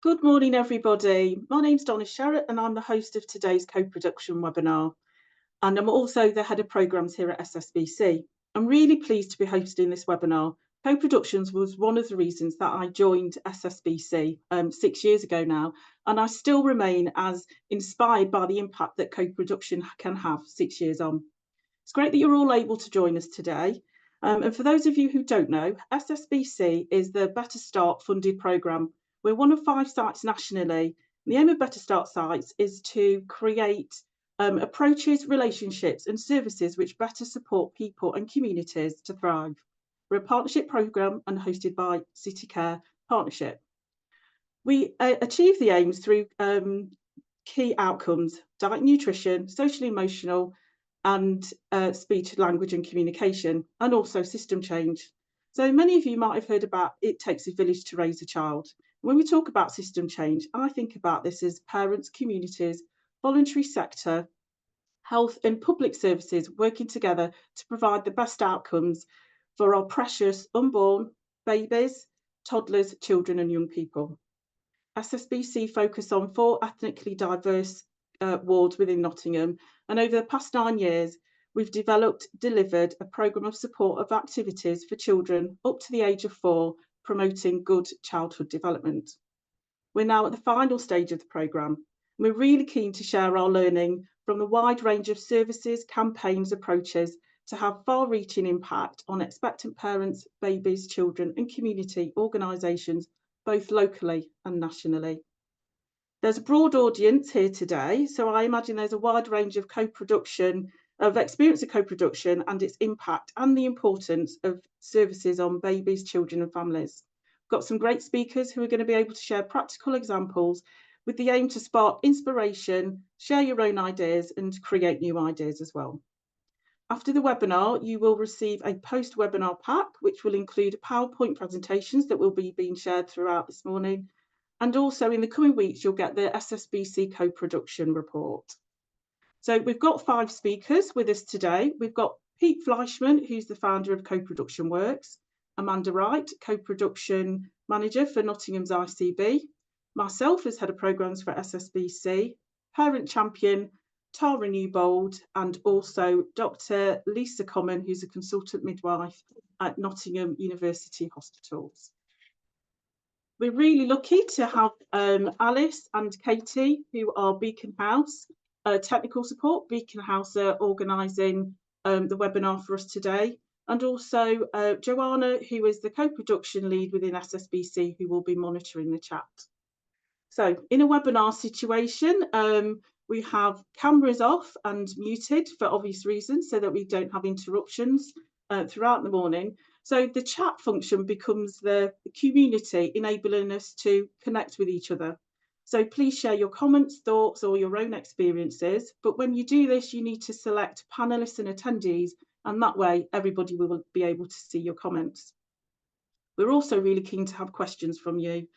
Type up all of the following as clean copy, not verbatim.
Good morning, everybody. My name's Donna Sherratt and I'm the host of today's co-production webinar. And I'm also the head of programmes here at SSBC. I'm really pleased to be hosting this webinar. Co-productions was one of the reasons that I joined SSBC 6 years ago now, and I still remain as inspired by the impact that co-production can have 6 years on. It's great that you're all able to join us today. And for those of you who don't know, SSBC is the Better Start funded programme. We're one of 5 sites nationally. The aim of Better Start sites is to create approaches, relationships and services which better support people and communities to thrive. We're a partnership programme and hosted by City Care Partnership. We achieve the aims through key outcomes: diet and nutrition, social emotional, and speech, language and communication, and also system change. So many of you might have heard about it takes a village to raise a child. When we talk about system change, I think about this as parents, communities, voluntary sector, health and public services working together to provide the best outcomes for our precious unborn babies, toddlers, children and young people. SSBC focus on 4 ethnically diverse wards within Nottingham, and over the past 9 years we've delivered a programme of support of activities for children up to the age of 4, promoting good childhood development. We're now at the final stage of the programme. We're really keen to share our learning from the wide range of services, campaigns, approaches to have far-reaching impact on expectant parents, babies, children and community organisations, both locally and nationally. There's a broad audience here today, so I imagine there's a wide range of experience of co-production and its impact and the importance of services on babies, children and families. We've got some great speakers who are going to be able to share practical examples with the aim to spark inspiration, share your own ideas and create new ideas as well. After the webinar, you will receive a post-webinar pack, which will include PowerPoint presentations that will be being shared throughout this morning. And also in the coming weeks, you'll get the SSBC co-production report. So we've got 5 speakers with us today. We've got Pete Fleischman, who's the founder of Co-Production Works, Amanda Wright, co-production manager for Nottingham's ICB, myself as head of programmes for SSBC, parent champion Tara Newbold, and also Dr. Lisa Common, who's a consultant midwife at Nottingham University Hospitals. We're really lucky to have Alice and Katie, who are Beacon House technical support. Beacon House are organising the webinar for us today, and also Joanna, who is the co-production lead within SSBC, who will be monitoring the chat. So in a webinar situation, we have cameras off and muted for obvious reasons so that we don't have interruptions throughout the morning. So the chat function becomes the community, enabling us to connect with each other. So please share your comments, thoughts or your own experiences. But when you do this, you need to select panelists and attendees, and that way everybody will be able to see your comments. We're also really keen to have questions from you.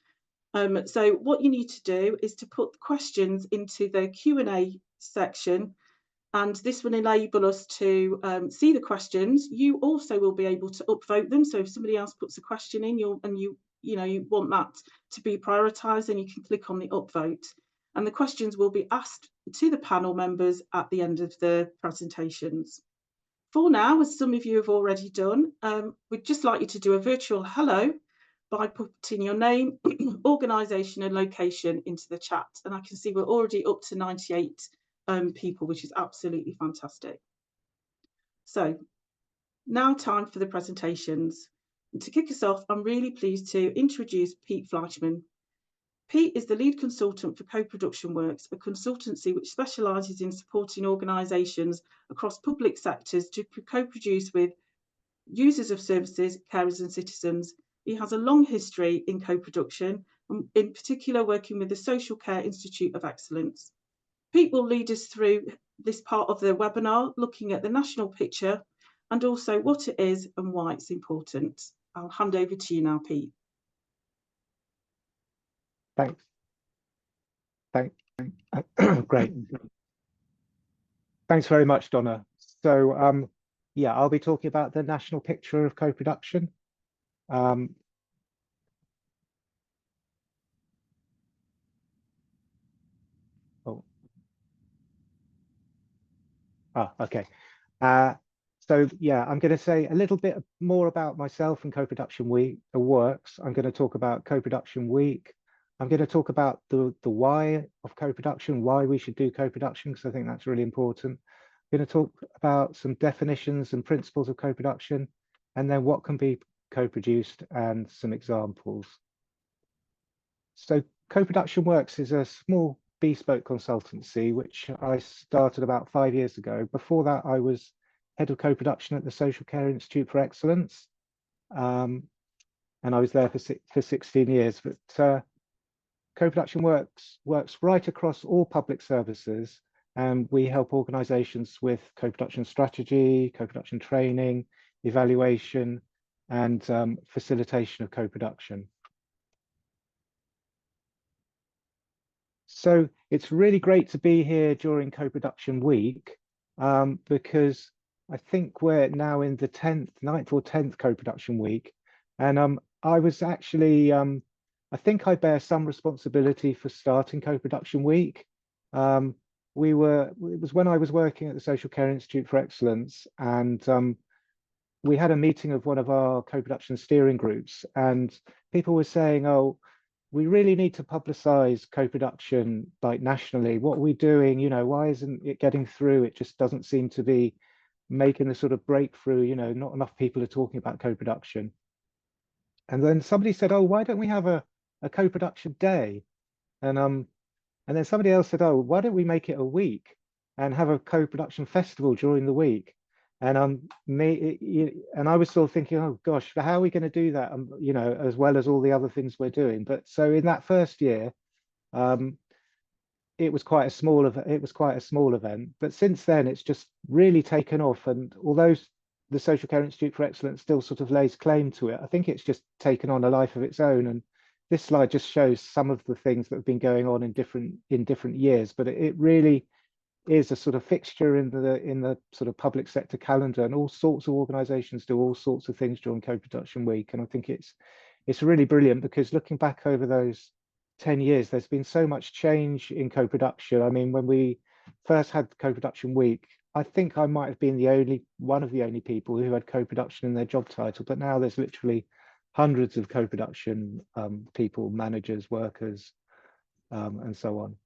So what you need to do is to put questions into the Q&A section, and this will enable us to see the questions. You also will be able to upvote them. So if somebody else puts a question in, you want that to be prioritised, then you can click on the upvote. And the questions will be asked to the panel members at the end of the presentations. For now, as some of you have already done, we'd just like you to do a virtual hello by putting your name, organisation and location into the chat. And I can see we're already up to 98 people, which is absolutely fantastic. So now time for the presentations. And to kick us off, I'm really pleased to introduce Pete Fleischman. Pete is the lead consultant for Co-Production Works, a consultancy which specialises in supporting organisations across public sectors to co-produce with users of services, carers and citizens. He has a long history in co-production, in particular working with the Social Care Institute of Excellence. Pete will lead us through this part of the webinar, looking at the national picture and also what it is and why it's important. I'll hand over to you now, Pete. Thanks. Great. Thanks very much, Donna. So, yeah, I'll be talking about the national picture of co-production. Okay. Uh, so yeah, I'm going to say a little bit more about myself and co-production week works. I'm going to talk about co-production week. I'm going to talk about the why of co-production, why we should do co-production, because I think that's really important. I'm going to talk about some definitions and principles of co-production, and then what can be co-produced and some examples. So co-production works is a small bespoke consultancy, which I started about 5 years ago. Before that, I was head of co-production at the Social Care Institute for Excellence. And I was there for 16 years. But co-production works right across all public services. And we help organizations with co-production strategy, co-production training, evaluation, and facilitation of co-production. So it's really great to be here during co-production week because I think we're now in the 9th or 10th co-production week. And I was actually, I think I bear some responsibility for starting co-production week. It was when I was working at the Social Care Institute for Excellence, and we had a meeting of one of our co-production steering groups, and people were saying, oh, we really need to publicize co-production like nationally. What are we doing? You know, why isn't it getting through? It just doesn't seem to be making the sort of breakthrough. You know, not enough people are talking about co-production. And then somebody said, oh, why don't we have a co-production day? And then somebody else said, oh, why don't we make it a week and have a co-production festival during the week? And and I was sort of thinking, oh gosh, how are we going to do that? You know, as well as all the other things we're doing. But so in that first year, it was quite a small event. But since then, it's just really taken off. And although the Social Care Institute for Excellence still sort of lays claim to it, I think it's just taken on a life of its own. And this slide just shows some of the things that have been going on in different years. But it really is a sort of fixture in the sort of public sector calendar, and all sorts of organizations do all sorts of things during co-production week. And I think it's really brilliant, because looking back over those 10 years, there's been so much change in co-production. I mean, when we first had co-production week, I think I might have been one of the only people who had co-production in their job title, but now there's literally hundreds of co-production people, managers, workers, and so on.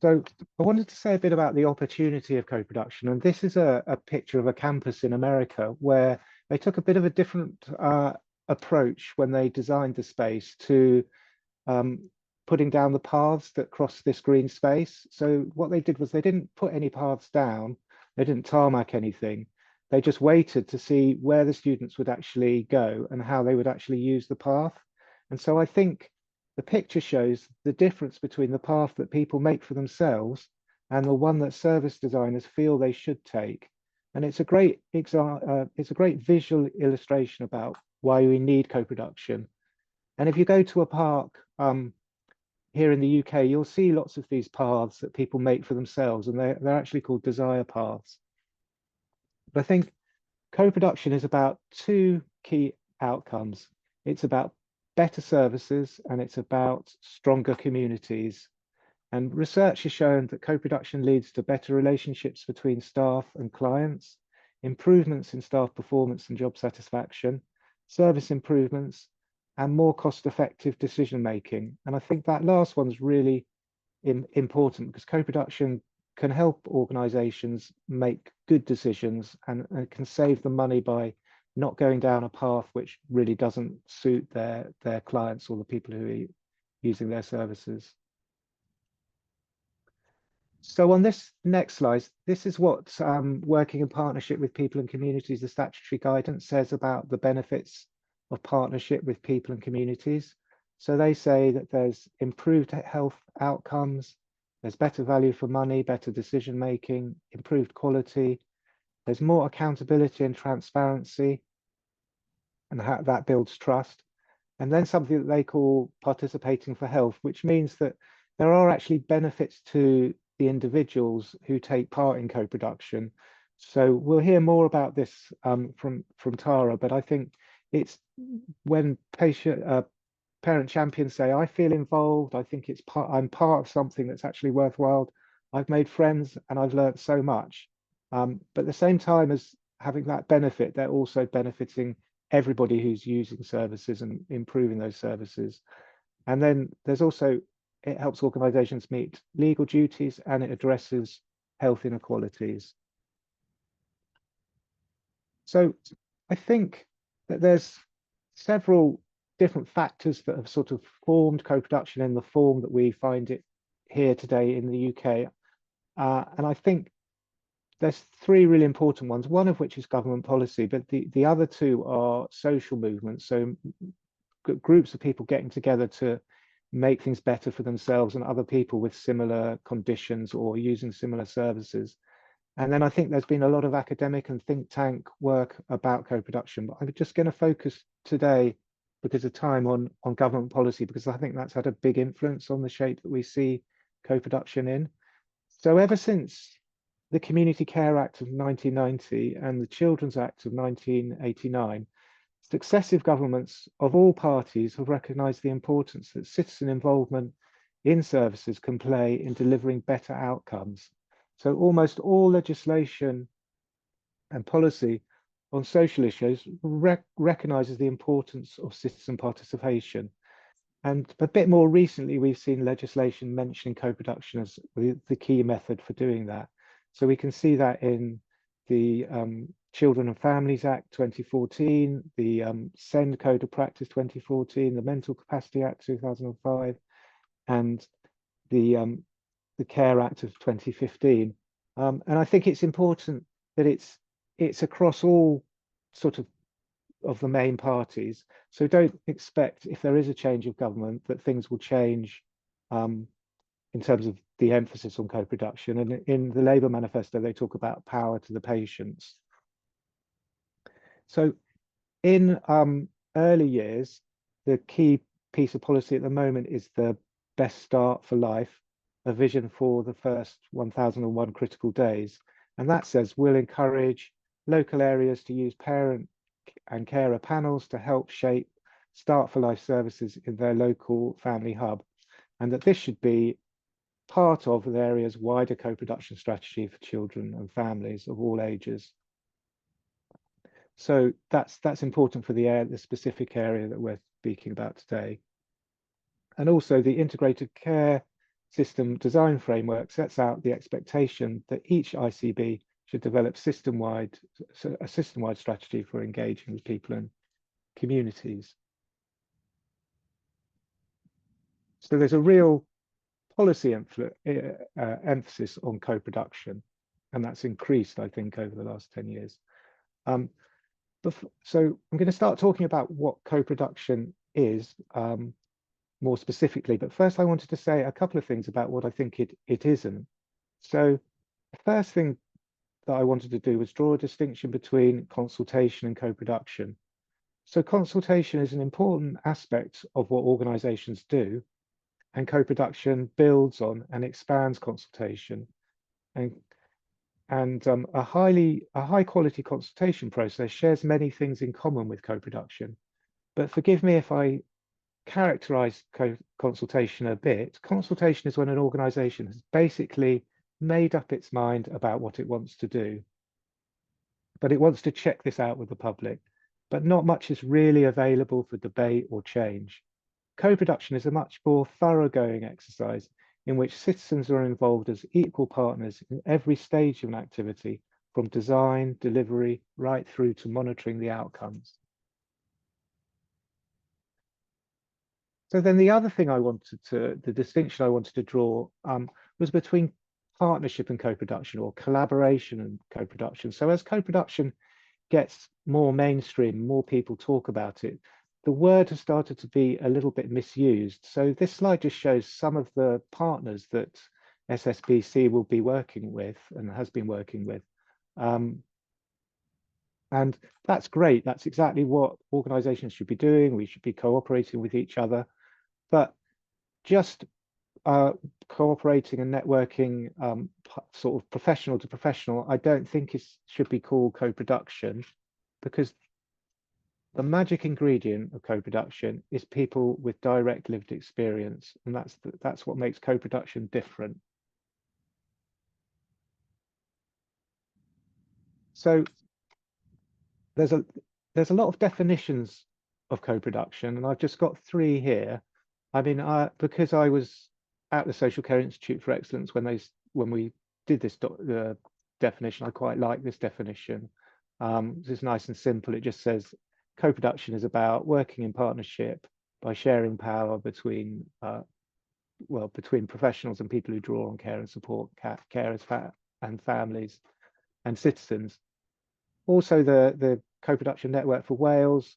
So I wanted to say a bit about the opportunity of co-production, and this is a picture of a campus in America where they took a bit of a different approach when they designed the space to putting down the paths that cross this green space. So what they did was they didn't put any paths down, they didn't tarmac anything, they just waited to see where the students would actually go and how they would actually use the path. And so I think the picture shows the difference between the path that people make for themselves and the one that service designers feel they should take. And it's a great visual illustration about why we need co-production. And if you go to a park here in the UK, you'll see lots of these paths that people make for themselves, and they're actually called desire paths. But I think co-production is about two key outcomes. It's about better services, and it's about stronger communities. And research has shown that co-production leads to better relationships between staff and clients, improvements in staff performance and job satisfaction, service improvements, and more cost-effective decision-making. And I think that last one's really important, because co-production can help organizations make good decisions, and can save them money by not going down a path which really doesn't suit their clients or the people who are using their services. So on this next slide, this is what working in partnership with people and communities, the statutory guidance says about the benefits of partnership with people and communities. So they say that there's improved health outcomes, there's better value for money, better decision making, improved quality, there's more accountability and transparency, and that builds trust. And then something that they call participating for health, which means that there are actually benefits to the individuals who take part in co-production. So we'll hear more about this from Tara, but I think it's when parent champions say, I feel involved, I think I'm part of something that's actually worthwhile, I've made friends and I've learned so much. But at the same time as having that benefit, they're also benefiting everybody who's using services and improving those services. And then there's also, it helps organizations meet legal duties and it addresses health inequalities. So I think that there's several different factors that have sort of formed co-production in the form that we find it here today in the UK. And I think there's three really important ones, one of which is government policy, but the other two are social movements. So groups of people getting together to make things better for themselves and other people with similar conditions or using similar services. And then I think there's been a lot of academic and think tank work about co-production, but I'm just going to focus today because of time on government policy, because I think that's had a big influence on the shape that we see co-production in. So ever since the Community Care Act of 1990 and the Children's Act of 1989, successive governments of all parties have recognised the importance that citizen involvement in services can play in delivering better outcomes. So almost all legislation and policy on social issues recognises the importance of citizen participation. And a bit more recently, we've seen legislation mentioning co-production as the key method for doing that. So we can see that in the Children and Families Act 2014, the SEND Code of Practice 2014, the Mental Capacity Act 2005, and the Care Act of 2015. And I think it's important that it's across all sort of the main parties. So don't expect, if there is a change of government, that things will change in terms of the emphasis on co-production. And in the Labour manifesto, they talk about power to the patients. So in early years, the key piece of policy at the moment is the Best Start for Life, a vision for the first 1001 critical days. And that says we'll encourage local areas to use parent and carer panels to help shape Start for Life services in their local family hub, and that this should be part of the area's wider co-production strategy for children and families of all ages. So that's important for the specific area that we're speaking about today. And also the integrated care system design framework sets out the expectation that each ICB should develop a system-wide strategy for engaging with people and communities. So there's a real policy emphasis on co-production, and that's increased, I think, over the last 10 years. So I'm going to start talking about what co-production is more specifically, but first I wanted to say a couple of things about what I think it isn't. So the first thing that I wanted to do was draw a distinction between consultation and co-production. So consultation is an important aspect of what organizations do, and co-production builds on and expands consultation. And a high quality consultation process shares many things in common with co-production. But forgive me if I characterize consultation a bit. Consultation is when an organization has basically made up its mind about what it wants to do, but it wants to check this out with the public, but not much is really available for debate or change. Co-production is a much more thoroughgoing exercise in which citizens are involved as equal partners in every stage of an activity, from design, delivery, right through to monitoring the outcomes. So then the other thing the distinction I wanted to draw was between partnership and co-production, or collaboration and co-production. So as co-production gets more mainstream, more people talk about it, the word has started to be a little bit misused. So this slide just shows some of the partners that SSBC will be working with and has been working with. And that's great. That's exactly what organizations should be doing. We should be cooperating with each other. But just cooperating and networking sort of professional to professional, I don't think should be called co-production, because the magic ingredient of co-production is people with direct lived experience, and that's what makes co-production different. So there's a lot of definitions of co-production, and I've just got 3 here. I mean, because I was at the Social Care Institute for Excellence when we did this definition, I quite like this definition. It's nice and simple. It just says co-production is about working in partnership by sharing power between between professionals and people who draw on care and support carers and families and citizens. Also, the co-production network for Wales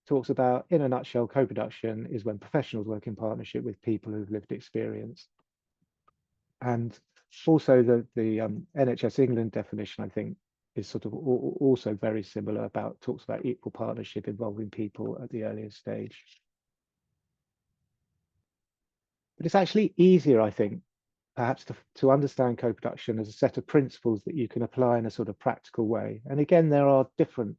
talks about, in a nutshell, co-production is when professionals work in partnership with people who've lived experience. And also the NHS England definition, I think, is sort of also very similar, talks about equal partnership involving people at the earliest stage. But it's actually easier, I think, perhaps to understand co-production as a set of principles that you can apply in a sort of practical way. And again, there are different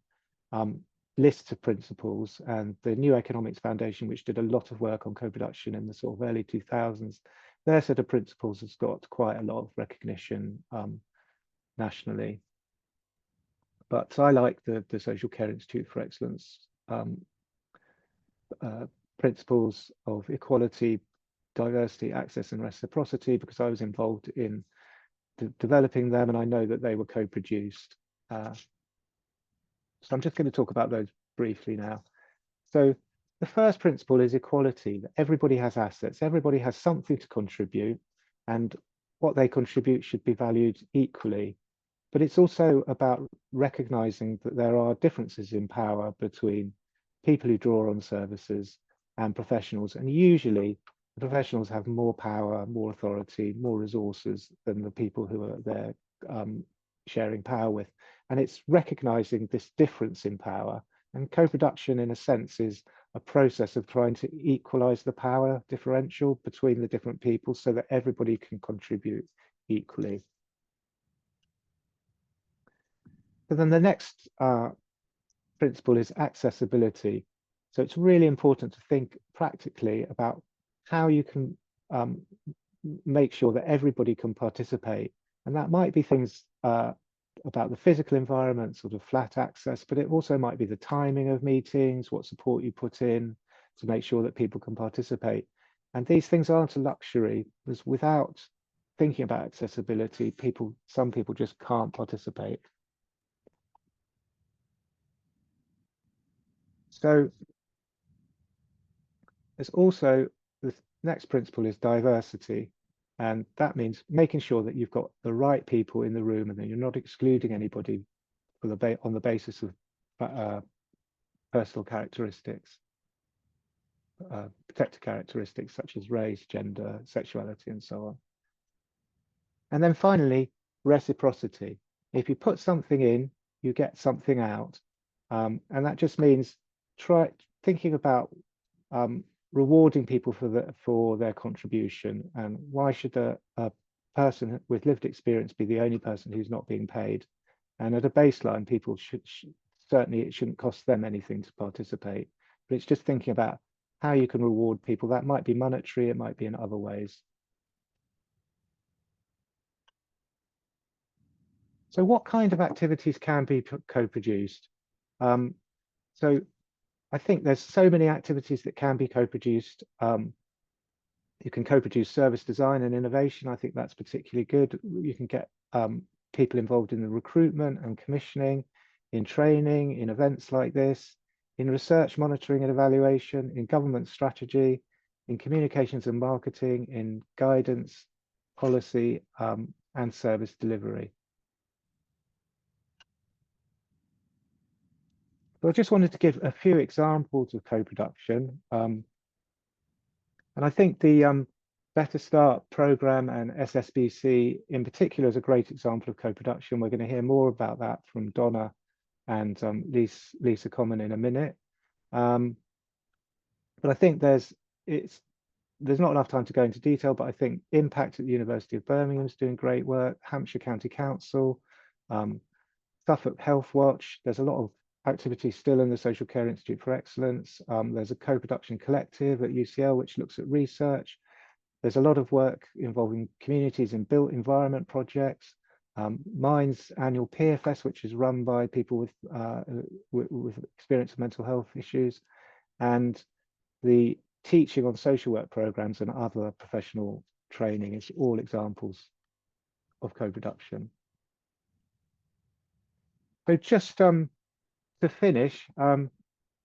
lists of principles, and the New Economics Foundation, which did a lot of work on co-production in the sort of early 2000s, their set of principles has got quite a lot of recognition nationally. But I like the Social Care Institute for Excellence principles of equality, diversity, access, and reciprocity, because I was involved in developing them, and I know that they were co-produced. So I'm just going to talk about those briefly now. So the first principle is equality. Everybody has assets, everybody has something to contribute, and what they contribute should be valued equally. But it's also about recognizing that there are differences in power between people who draw on services and professionals, and usually the professionals have more power, more authority, more resources than the people who are there sharing power with. And it's recognizing this difference in power. And co-production, in a sense, is a process of trying to equalize the power differential between the different people so that everybody can contribute equally. But then the next principle is accessibility. So it's really important to think practically about how you can make sure that everybody can participate. And that might be things about the physical environment, sort of flat access, but it also might be the timing of meetings, what support you put in to make sure that people can participate. And these things aren't a luxury, because without thinking about accessibility, some people just can't participate. So there's also the next principle is diversity. And that means making sure that you've got the right people in the room and that you're not excluding anybody on the basis of personal characteristics, protected characteristics such as race, gender, sexuality, and so on. And then finally, reciprocity. If you put something in, you get something out. And that just means thinking about rewarding people for their contribution. And why should a person with lived experience be the only person who's not being paid? And at a baseline, people certainly, it shouldn't cost them anything to participate, but it's just thinking about how you can reward people. That might be monetary, it might be in other ways. So what kind of activities can be co-produced? So I think there's so many activities that can be co-produced. You can co-produce service design and innovation. I think that's particularly good. You can get people involved in the recruitment and commissioning, in training, in events like this, in research, monitoring and evaluation, in government strategy, in communications and marketing, in guidance, policy, and service delivery. So I just wanted to give a few examples of co-production. And I think the Better Start programme and SSBC in particular is a great example of co-production. We're going to hear more about that from Donna and Lisa Common in a minute. But I think there's not enough time to go into detail, but I think Impact at the University of Birmingham is doing great work, Hampshire County Council, Suffolk Health Watch. There's a lot of activity still in the Social Care Institute for Excellence. There's a co-production collective at UCL which looks at research. There's a lot of work involving communities in built environment projects. Mine's annual Peer Fest, which is run by people with experience of mental health issues, and the teaching on social work programs and other professional training is all examples of co-production. So just to finish, I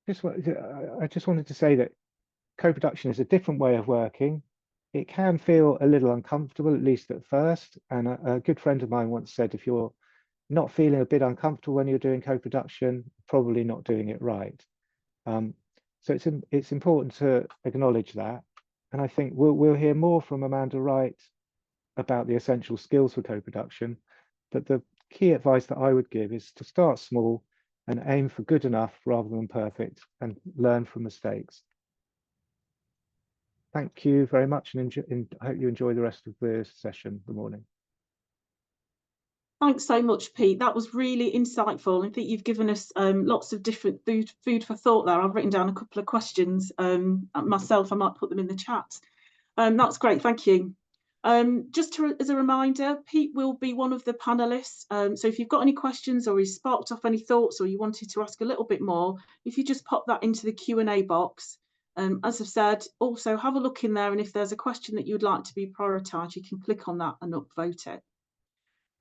just wanted to say that co-production is a different way of working. It can feel a little uncomfortable, at least at first. And a good friend of mine once said, if you're not feeling a bit uncomfortable when you're doing co-production, probably not doing it right. So it's important to acknowledge that. And I think we'll hear more from Amanda Wright about the essential skills for co-production. But the key advice that I would give is to start small and aim for good enough rather than perfect, and learn from mistakes. Thank you very much, and I hope you enjoy the rest of the session, the morning. Thanks so much, Pete. That was really insightful. I think you've given us lots of different food for thought there. I've written down a couple of questions myself. I might put them in the chat. That's great, thank you. Just as a reminder, Pete will be one of the panelists. So if you've got any questions or he's sparked off any thoughts or you wanted to ask a little bit more, if you just pop that into the Q&A box. As I've said, also have a look in there, and if there's a question that you would like to be prioritised, you can click on that and upvote it.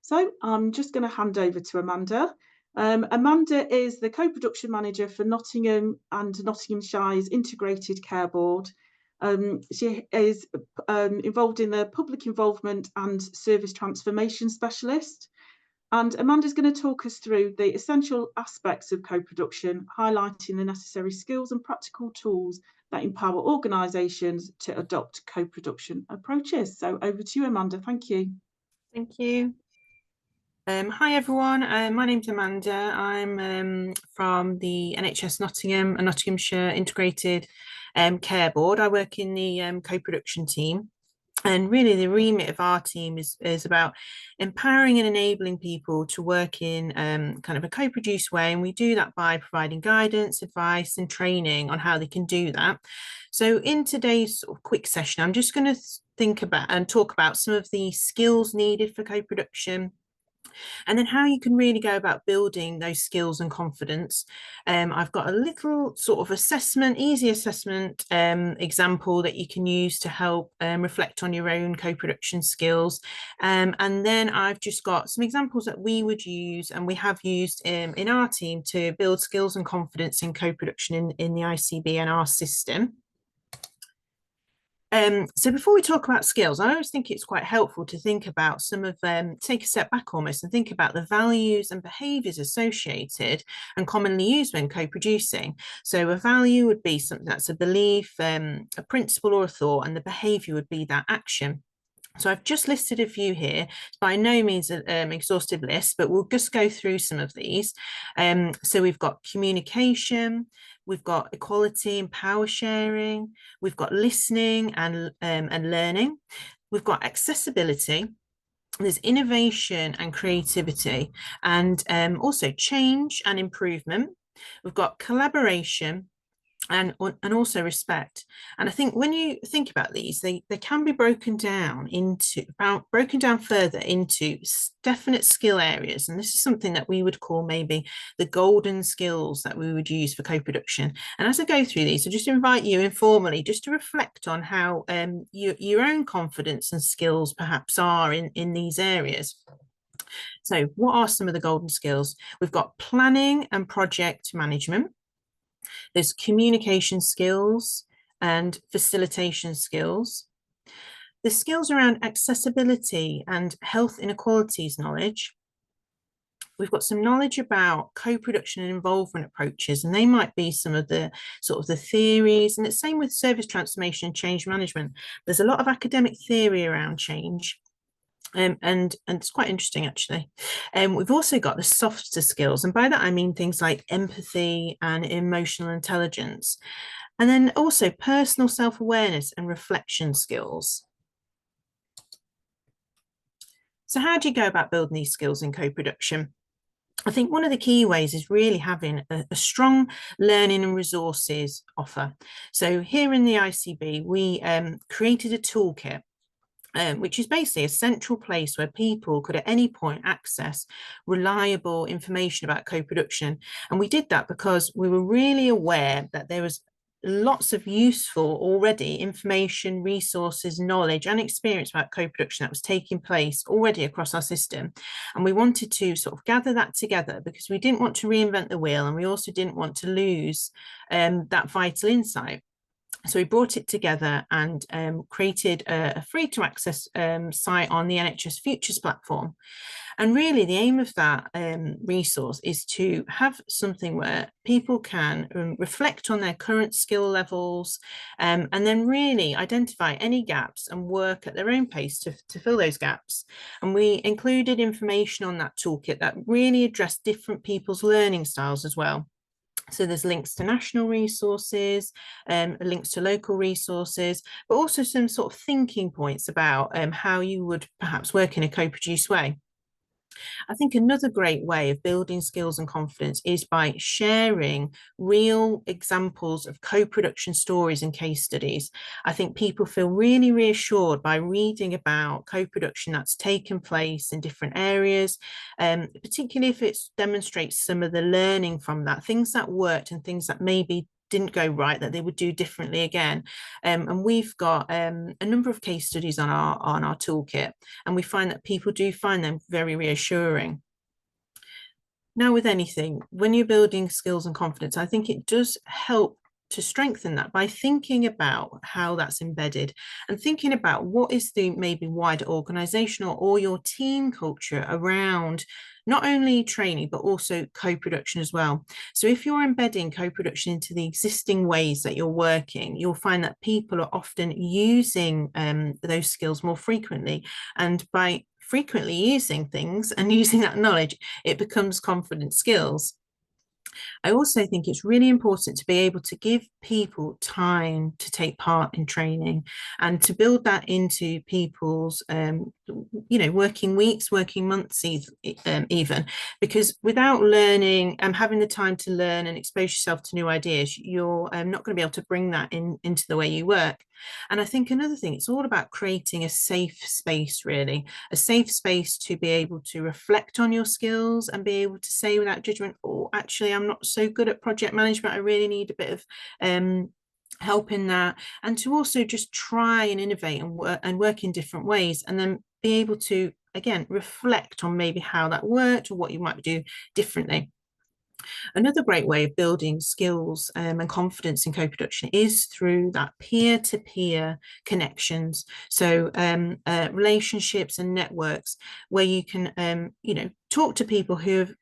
So I'm just going to hand over to Amanda. Amanda is the co-production manager for Nottingham and Nottinghamshire's Integrated Care Board. She is involved in the public involvement and service transformation specialist. And Amanda's going to talk us through the essential aspects of co-production, highlighting the necessary skills and practical tools that empower organisations to adopt co-production approaches. So over to you, Amanda. Thank you. Thank you. Hi everyone, my name's Amanda. I'm from the NHS Nottingham and Nottinghamshire Integrated Care Board. I work in the co-production team. And really the remit of our team is about empowering and enabling people to work in kind of a co-produced way. And we do that by providing guidance, advice and training on how they can do that. So in today's sort of quick session, I'm just going to think about and talk about some of the skills needed for co-production, and then how you can really go about building those skills and confidence. I've got a little sort of assessment, easy assessment example that you can use to help reflect on your own co-production skills. And then I've just got some examples that we would use and we have used in our team to build skills and confidence in co-production in the ICB and our system. So before we talk about skills, I always think it's quite helpful to think about some of take a step back almost and think about the values and behaviours associated and commonly used when co-producing. So a value would be something that's a belief, a principle or a thought, and the behaviour would be that action. So I've just listed a few here. It's by no means an exhaustive list, but we'll just go through some of these. So we've got communication, we've got equality and power sharing, we've got listening and learning, we've got accessibility, there's innovation and creativity, and also change and improvement. We've got collaboration, and also respect. And I think when you think about these, they can be broken down further into definite skill areas. And this is something that we would call maybe the golden skills that we would use for co-production. And as I go through these, I just invite you informally just to reflect on how your own confidence and skills perhaps are in these areas. So what are some of the golden skills? We've got planning and project management. There's communication skills and facilitation skills. The skills around accessibility and health inequalities knowledge. We've got some knowledge about co-production and involvement approaches, and they might be some of the sort of the theories, and it's same with service transformation and change management. There's a lot of academic theory around change. And it's quite interesting actually. We've also got the softer skills, and by that I mean things like empathy and emotional intelligence, and then also personal self-awareness and reflection skills. So how do you go about building these skills in co-production? I think one of the key ways is really having a strong learning and resources offer. So here in the ICB, we created a toolkit. which is basically a central place where people could at any point access reliable information about co-production. And we did that because we were really aware that there was lots of useful already information, resources, knowledge and experience about co-production that was taking place already across our system. And we wanted to sort of gather that together because we didn't want to reinvent the wheel, and we also didn't want to lose that vital insight. So we brought it together and created a free to access site on the NHS Futures platform. And really the aim of that resource is to have something where people can reflect on their current skill levels and then really identify any gaps and work at their own pace to fill those gaps. And we included information on that toolkit that really addressed different people's learning styles as well. So there's links to national resources, links to local resources, but also some sort of thinking points about how you would perhaps work in a co-produced way. I think another great way of building skills and confidence is by sharing real examples of co-production stories and case studies. I think people feel really reassured by reading about co-production that's taken place in different areas, particularly if it demonstrates some of the learning from that, things that worked and things that maybe didn't go right that they would do differently again. And we've got a number of case studies on our toolkit, and we find that people do find them very reassuring. Now, with anything, when you're building skills and confidence, I think it does help to strengthen that by thinking about how that's embedded and thinking about what is the maybe wider organizational or your team culture around not only training, but also co-production as well. So if you're embedding co-production into the existing ways that you're working, you'll find that people are often using those skills more frequently. And by frequently using things and using that knowledge, it becomes confident skills. I also think it's really important to be able to give people time to take part in training and to build that into people's, working weeks, working months, even, because without learning and having the time to learn and expose yourself to new ideas, you're not going to be able to bring that into the way you work. And I think another thing, it's all about creating a safe space, really, a safe space to be able to reflect on your skills and be able to say without judgment, oh, actually, I'm not so good at project management. I really need a bit of help in that. And to also just try and innovate and work in different ways, and then be able to, again, reflect on maybe how that worked or what you might do differently. Another great way of building skills and confidence in co-production is through that peer-to-peer connections. So relationships and networks where you can, talk to people who've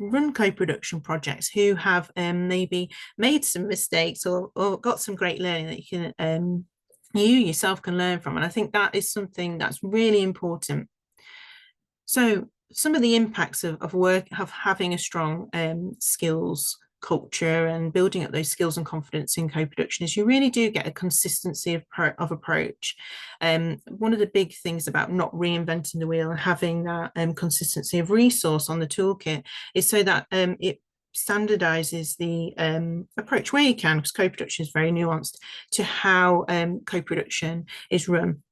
run co-production projects, who have maybe made some mistakes or got some great learning that you yourself can learn from. And I think that is something that's really important. So some of the impacts of having a strong skills culture and building up those skills and confidence in co-production is you really do get a consistency of approach. One of the big things about not reinventing the wheel and having that consistency of resource on the toolkit is so that it standardizes the approach where you can, because co-production is very nuanced, to how co-production is run.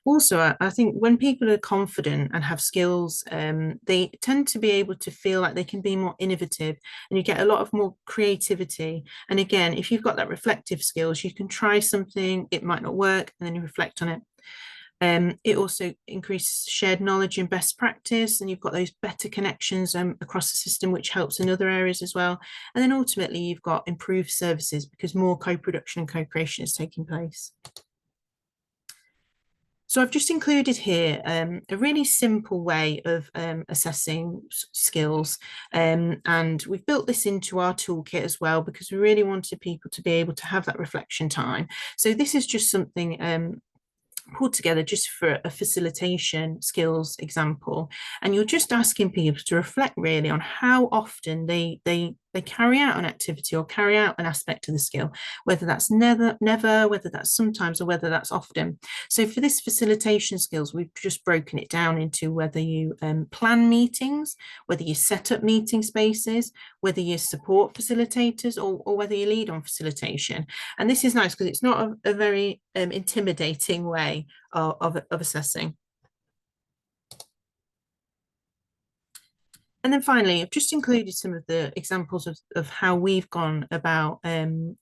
Also, I think when people are confident and have skills, they tend to be able to feel like they can be more innovative, and you get a lot of more creativity. And again, if you've got that reflective skills, you can try something, it might not work, and then you reflect on it. It also increases shared knowledge and best practice, and you've got those better connections across the system, which helps in other areas as well. And then ultimately, you've got improved services because more co-production and co-creation is taking place. So I've just included here a really simple way of assessing skills, and we've built this into our toolkit as well because we really wanted people to be able to have that reflection time. So this is just something pulled together just for a facilitation skills example, and you're just asking people to reflect really on how often they they carry out an activity or carry out an aspect of the skill, whether that's never, whether that's sometimes, or whether that's often. So for this facilitation skills, we've just broken it down into whether you plan meetings, whether you set up meeting spaces, whether you support facilitators, or whether you lead on facilitation. And this is nice because it's not a very intimidating way of assessing. And then finally, I've just included some of the examples of how we've gone about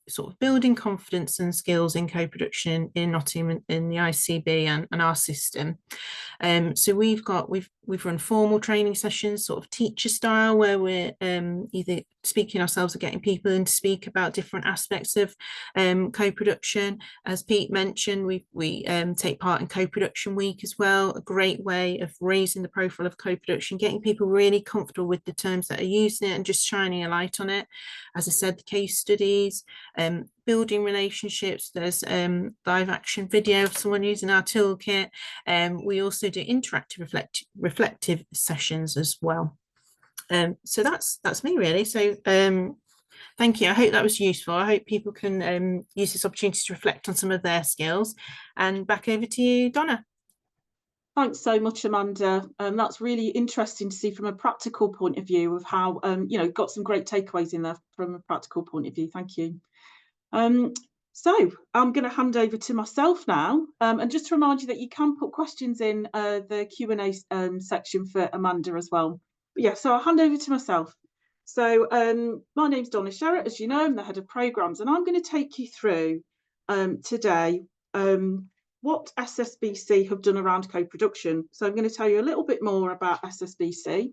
sort of building confidence and skills in co-production in Nottingham in the ICB and our system. So we've run formal training sessions, sort of teacher style, where we're either speaking ourselves or getting people in to speak about different aspects of co-production. As Pete mentioned, we take part in co-production week as well, a great way of raising the profile of co-production, getting people really comfortable with the terms that are used in it and just shining a light on it. As I said, the case studies, building relationships. There's live action video of someone using our toolkit. We also do interactive reflective sessions as well. So that's me really. So thank you. I hope that was useful. I hope people can use this opportunity to reflect on some of their skills. And back over to you, Donna. Thanks so much, Amanda. That's really interesting to see from a practical point of view of how, got some great takeaways in there from a practical point of view. Thank you. So I'm going to hand over to myself now, and just to remind you that you can put questions in the Q&A section for Amanda as well. But yeah, so I'll hand over to myself. So my name's Donna Sherratt, as you know, I'm the head of programmes, and I'm going to take you through today what SSBC have done around co-production. So I'm going to tell you a little bit more about SSBC,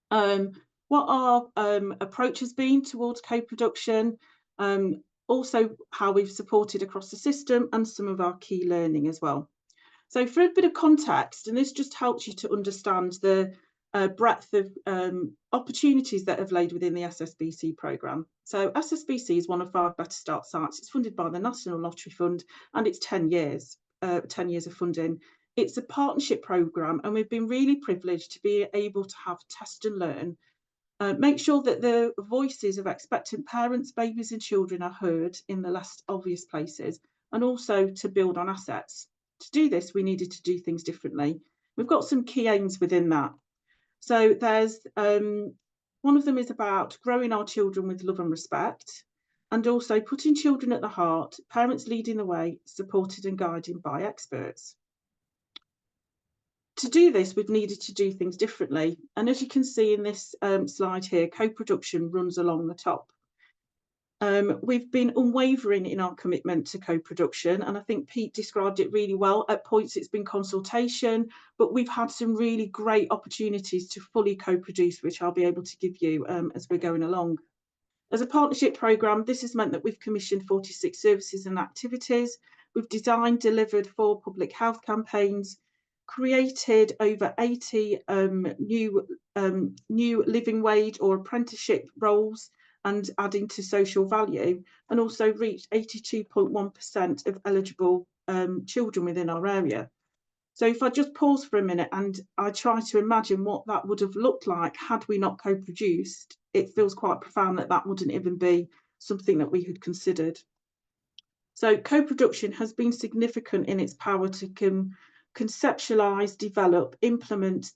what our approach has been towards co-production, also how we've supported across the system, and some of our key learning as well. So for a bit of context, and this just helps you to understand the breadth of opportunities that have laid within the SSBC programme. So SSBC is one of 5 Better Start sites. It's funded by the National Lottery Fund, and it's 10 years of funding. It's a partnership programme, and we've been really privileged to be able to have test and learn, make sure that the voices of expectant parents, babies and children are heard in the less obvious places, and also to build on assets. To do this, we needed to do things differently. We've got some key aims within that. So there's one of them is about growing our children with love and respect, and also putting children at the heart, parents leading the way, supported and guided by experts. To do this, we've needed to do things differently. And as you can see in this slide here, co-production runs along the top. We've been unwavering in our commitment to co-production, and I think Pete described it really well. At points it's been consultation, but we've had some really great opportunities to fully co-produce, which I'll be able to give you as we're going along. As a partnership programme, this has meant that we've commissioned 46 services and activities. We've designed, delivered 4 public health campaigns, created over 80 new living wage or apprenticeship roles, and adding to social value, and also reached 82.1% of eligible children within our area. So if I just pause for a minute and I try to imagine what that would have looked like had we not co-produced, it feels quite profound that that wouldn't even be something that we had considered. So co-production has been significant in its power to conceptualise, develop, implement,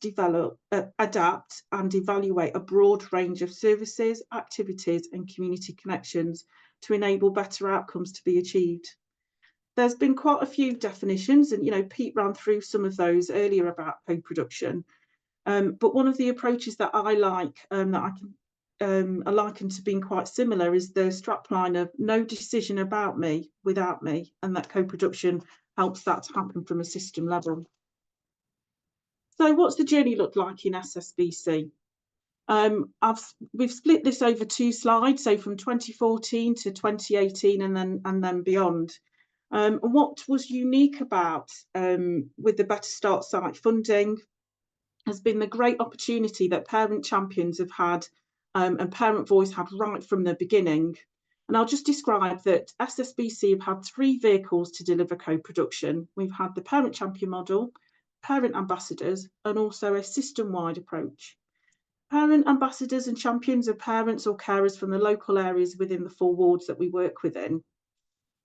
adapt and evaluate a broad range of services, activities and community connections to enable better outcomes to be achieved. There's been quite a few definitions, and Pete ran through some of those earlier about co-production, but one of the approaches that I like, that I can liken to being quite similar, is the strapline of no decision about me without me, and that co-production helps that to happen from a system level. So what's the journey look like in SSBC? We've split this over 2 slides, so from 2014 to 2018 and then beyond. And what was unique about with the Better Start site funding has been the great opportunity that parent champions have had and parent voice had right from the beginning. And I'll just describe that SSBC have had 3 vehicles to deliver co-production. We've had the parent champion model, parent ambassadors, and also a system-wide approach. Parent ambassadors and champions are parents or carers from the local areas within the 4 wards that we work within.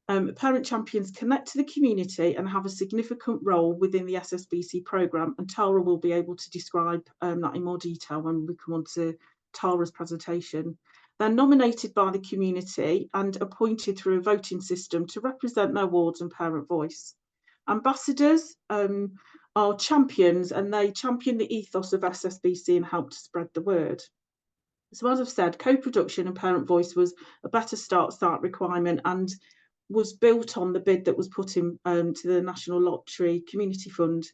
Parent champions connect to the community and have a significant role within the SSBC programme, and Tara will be able to describe that in more detail when we come on to Tara's presentation. They're nominated by the community and appointed through a voting system to represent their wards and parent voice. Ambassadors are champions, and they champion the ethos of SSBC and help to spread the word. So as I've said, co-production and parent voice was a better start requirement and was built on the bid that was put in to the National Lottery Community Fund.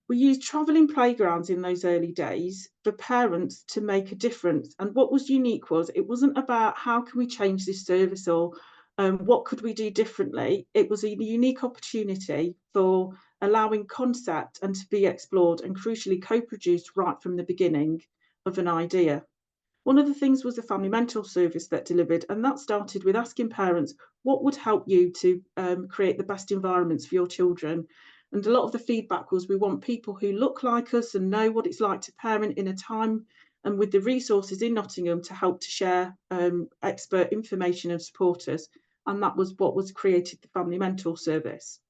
We used travelling playgrounds in those early days for parents to make a difference. And what was unique was it wasn't about how can we change this service or what could we do differently. It was a unique opportunity for allowing concept and to be explored and crucially co-produced right from the beginning of an idea. One of the things was the family mental service that delivered, and that started with asking parents what would help you to create the best environments for your children. And a lot of the feedback was we want people who look like us and know what it's like to parent in a time and with the resources in Nottingham to help to share expert information and support us. And that was what was created the family mentor service.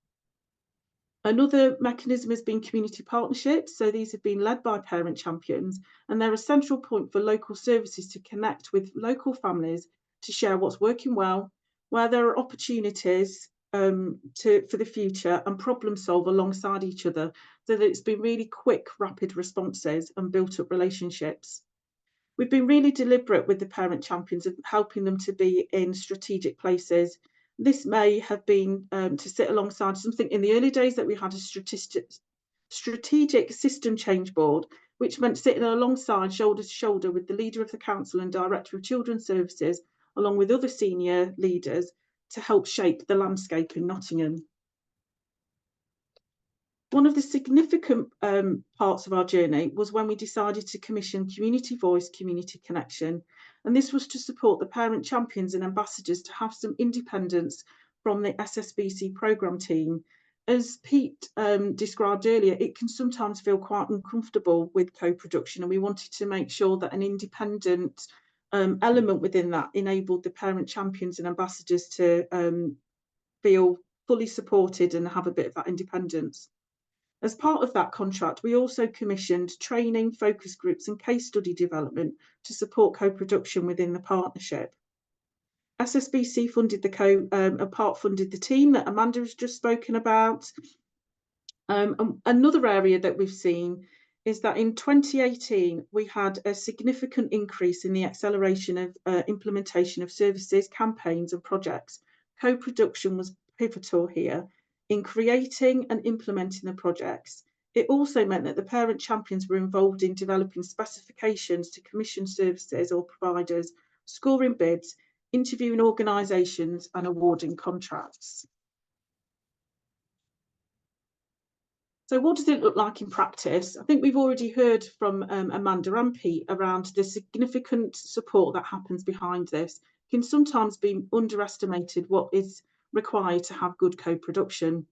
Another mechanism has been community partnerships. So these have been led by parent champions, and they're a central point for local services to connect with local families to share what's working well, where there are opportunities for the future, and problem solve alongside each other, so that it's been really quick, rapid responses and built up relationships. We've been really deliberate with the parent champions of helping them to be in strategic places. This may have been to sit alongside something in the early days that we had a strategic system change board, which meant sitting alongside shoulder to shoulder with the leader of the council and director of children's services, along with other senior leaders to help shape the landscape in Nottingham. One of the significant parts of our journey was when we decided to commission Community Voice, Community Connection. And this was to support the parent champions and ambassadors to have some independence from the SSBC programme team. As Pete described earlier, it can sometimes feel quite uncomfortable with co-production, and we wanted to make sure that an independent element within that enabled the parent champions and ambassadors to feel fully supported and have a bit of that independence. As part of that contract, we also commissioned training, focus groups and case study development to support co-production within the partnership. SSBC funded funded the team that Amanda has just spoken about. Another area that we've seen is that in 2018, we had a significant increase in the acceleration of implementation of services, campaigns and projects. Co-production was pivotal here in creating and implementing the projects. It also meant that the parent champions were involved in developing specifications to commission services or providers, scoring bids, interviewing organisations and awarding contracts. So what does it look like in practice? I think we've already heard from Amanda and Pete around the significant support that happens behind this. It can sometimes be underestimated what is required to have good co-production.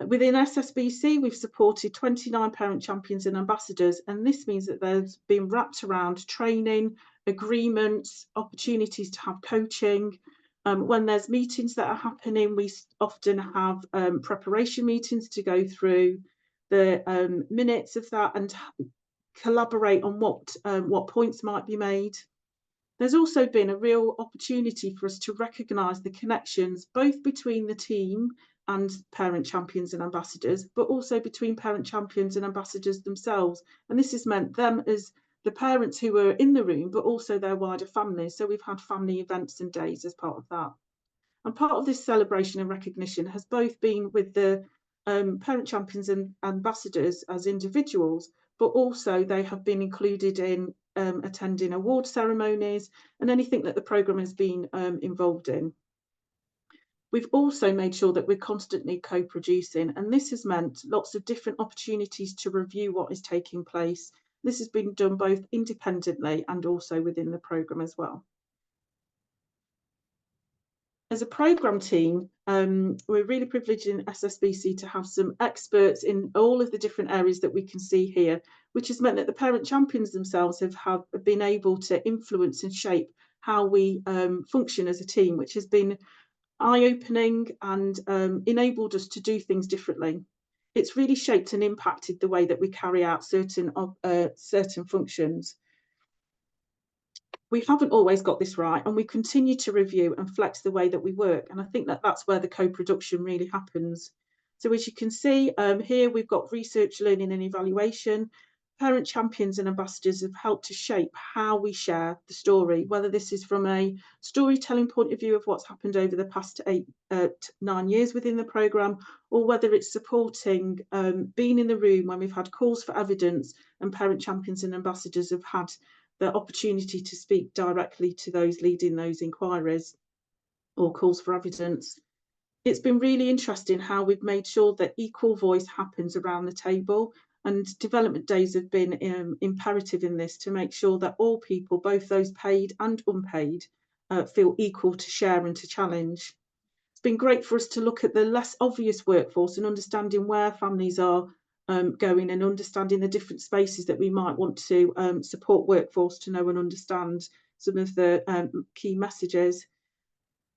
Within SSBC, we've supported 29 parent champions and ambassadors, and this means that there's been wrapped around training, agreements, opportunities to have coaching. When there's meetings that are happening, we often have preparation meetings to go through the minutes of that and collaborate on what points might be made. There's also been a real opportunity for us to recognise the connections both between the team and parent champions and ambassadors, but also between parent champions and ambassadors themselves. And this has meant them as the parents who were in the room, but also their wider families. So we've had family events and days as part of that. And part of this celebration and recognition has both been with the parent champions and ambassadors as individuals, but also they have been included in attending award ceremonies and anything that the programme has been involved in. We've also made sure that we're constantly co-producing, and this has meant lots of different opportunities to review what is taking place. This has been done both independently and also within the programme as well. As a programme team, we're really privileged in SSBC to have some experts in all of the different areas that we can see here, which has meant that the parent champions themselves have been able to influence and shape how we function as a team, which has been eye-opening and enabled us to do things differently. It's really shaped and impacted the way that we carry out certain functions. We haven't always got this right, and we continue to review and flex the way that we work. And I think that that's where the co-production really happens. So as you can see here, we've got research, learning and evaluation. Parent champions and ambassadors have helped to shape how we share the story, whether this is from a storytelling point of view of what's happened over the past 9 years within the programme, or whether it's supporting being in the room when we've had calls for evidence and parent champions and ambassadors have had the opportunity to speak directly to those leading those inquiries or calls for evidence. It's been really interesting how we've made sure that equal voice happens around the table, and development days have been imperative in this to make sure that all people, both those paid and unpaid, feel equal to share and to challenge. It's been great for us to look at the less obvious workforce and understanding where families are going, and understanding the different spaces that we might want to support workforce to know and understand some of the key messages.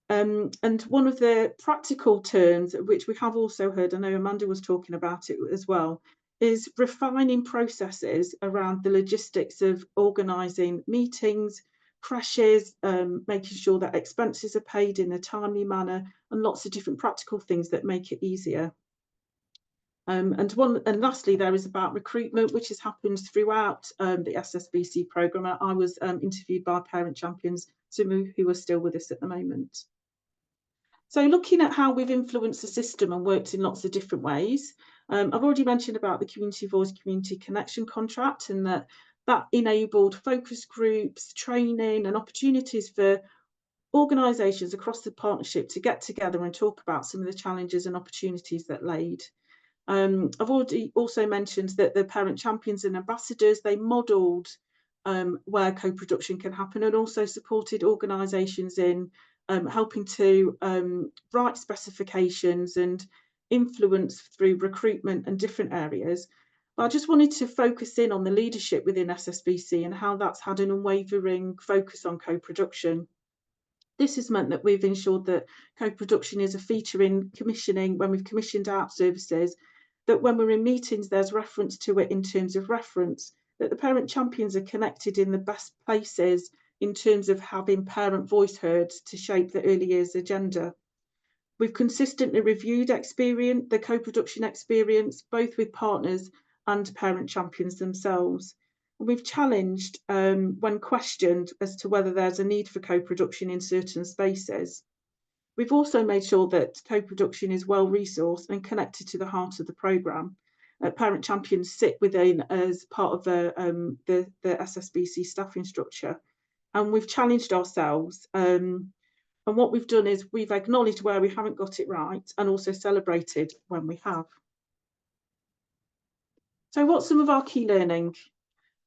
And one of the practical terms, which we have also heard, I know Amanda was talking about it as well, is refining processes around the logistics of organising meetings, crashes, making sure that expenses are paid in a timely manner, and lots of different practical things that make it easier. And lastly, there is about recruitment, which has happened throughout the SSBC programme. I was interviewed by parent champions, some who are still with us at the moment. So looking at how we've influenced the system and worked in lots of different ways, I've already mentioned about the Community Voice Community Connection contract, and that enabled focus groups, training and opportunities for organisations across the partnership to get together and talk about some of the challenges and opportunities that laid. I've already also mentioned that the parent champions and ambassadors, they modelled where co-production can happen, and also supported organisations in helping to write specifications and influence through recruitment and different areas. But I just wanted to focus in on the leadership within SSBC and how that's had an unwavering focus on co-production. This has meant that we've ensured that co-production is a feature in commissioning when we've commissioned out services, that when we're in meetings, there's reference to it in terms of reference, that the parent champions are connected in the best places in terms of having parent voice heard to shape the early years agenda. We've consistently reviewed the co-production experience, both with partners and parent champions themselves. And we've challenged when questioned as to whether there's a need for co-production in certain spaces. We've also made sure that co-production is well resourced and connected to the heart of the programme. Parent champions sit within as part of the SSBC staffing structure. And we've challenged ourselves. And what we've done is we've acknowledged where we haven't got it right and also celebrated when we have. So what's some of our key learning?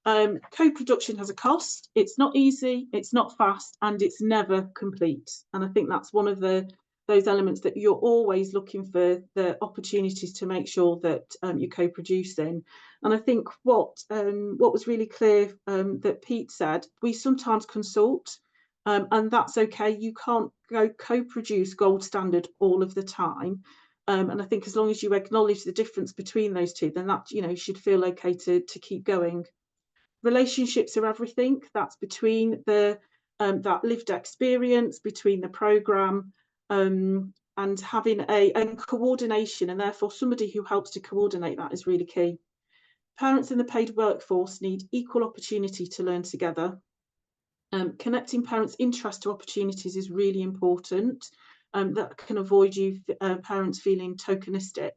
Co-production has a cost. It's not easy, it's not fast, and it's never complete. And I think that's one of those elements that you're always looking for the opportunities to make sure that you're co-producing. And I think what was really clear that Pete said, we sometimes consult, and that's okay. You can't go co-produce gold standard all of the time. And I think as long as you acknowledge the difference between those two, then that, you should feel okay to keep going. Relationships are everything. That's between that lived experience, between the programme, and having and coordination, and therefore somebody who helps to coordinate that is really key. Parents in the paid workforce need equal opportunity to learn together. Connecting parents' interest to opportunities is really important. That can avoid parents feeling tokenistic.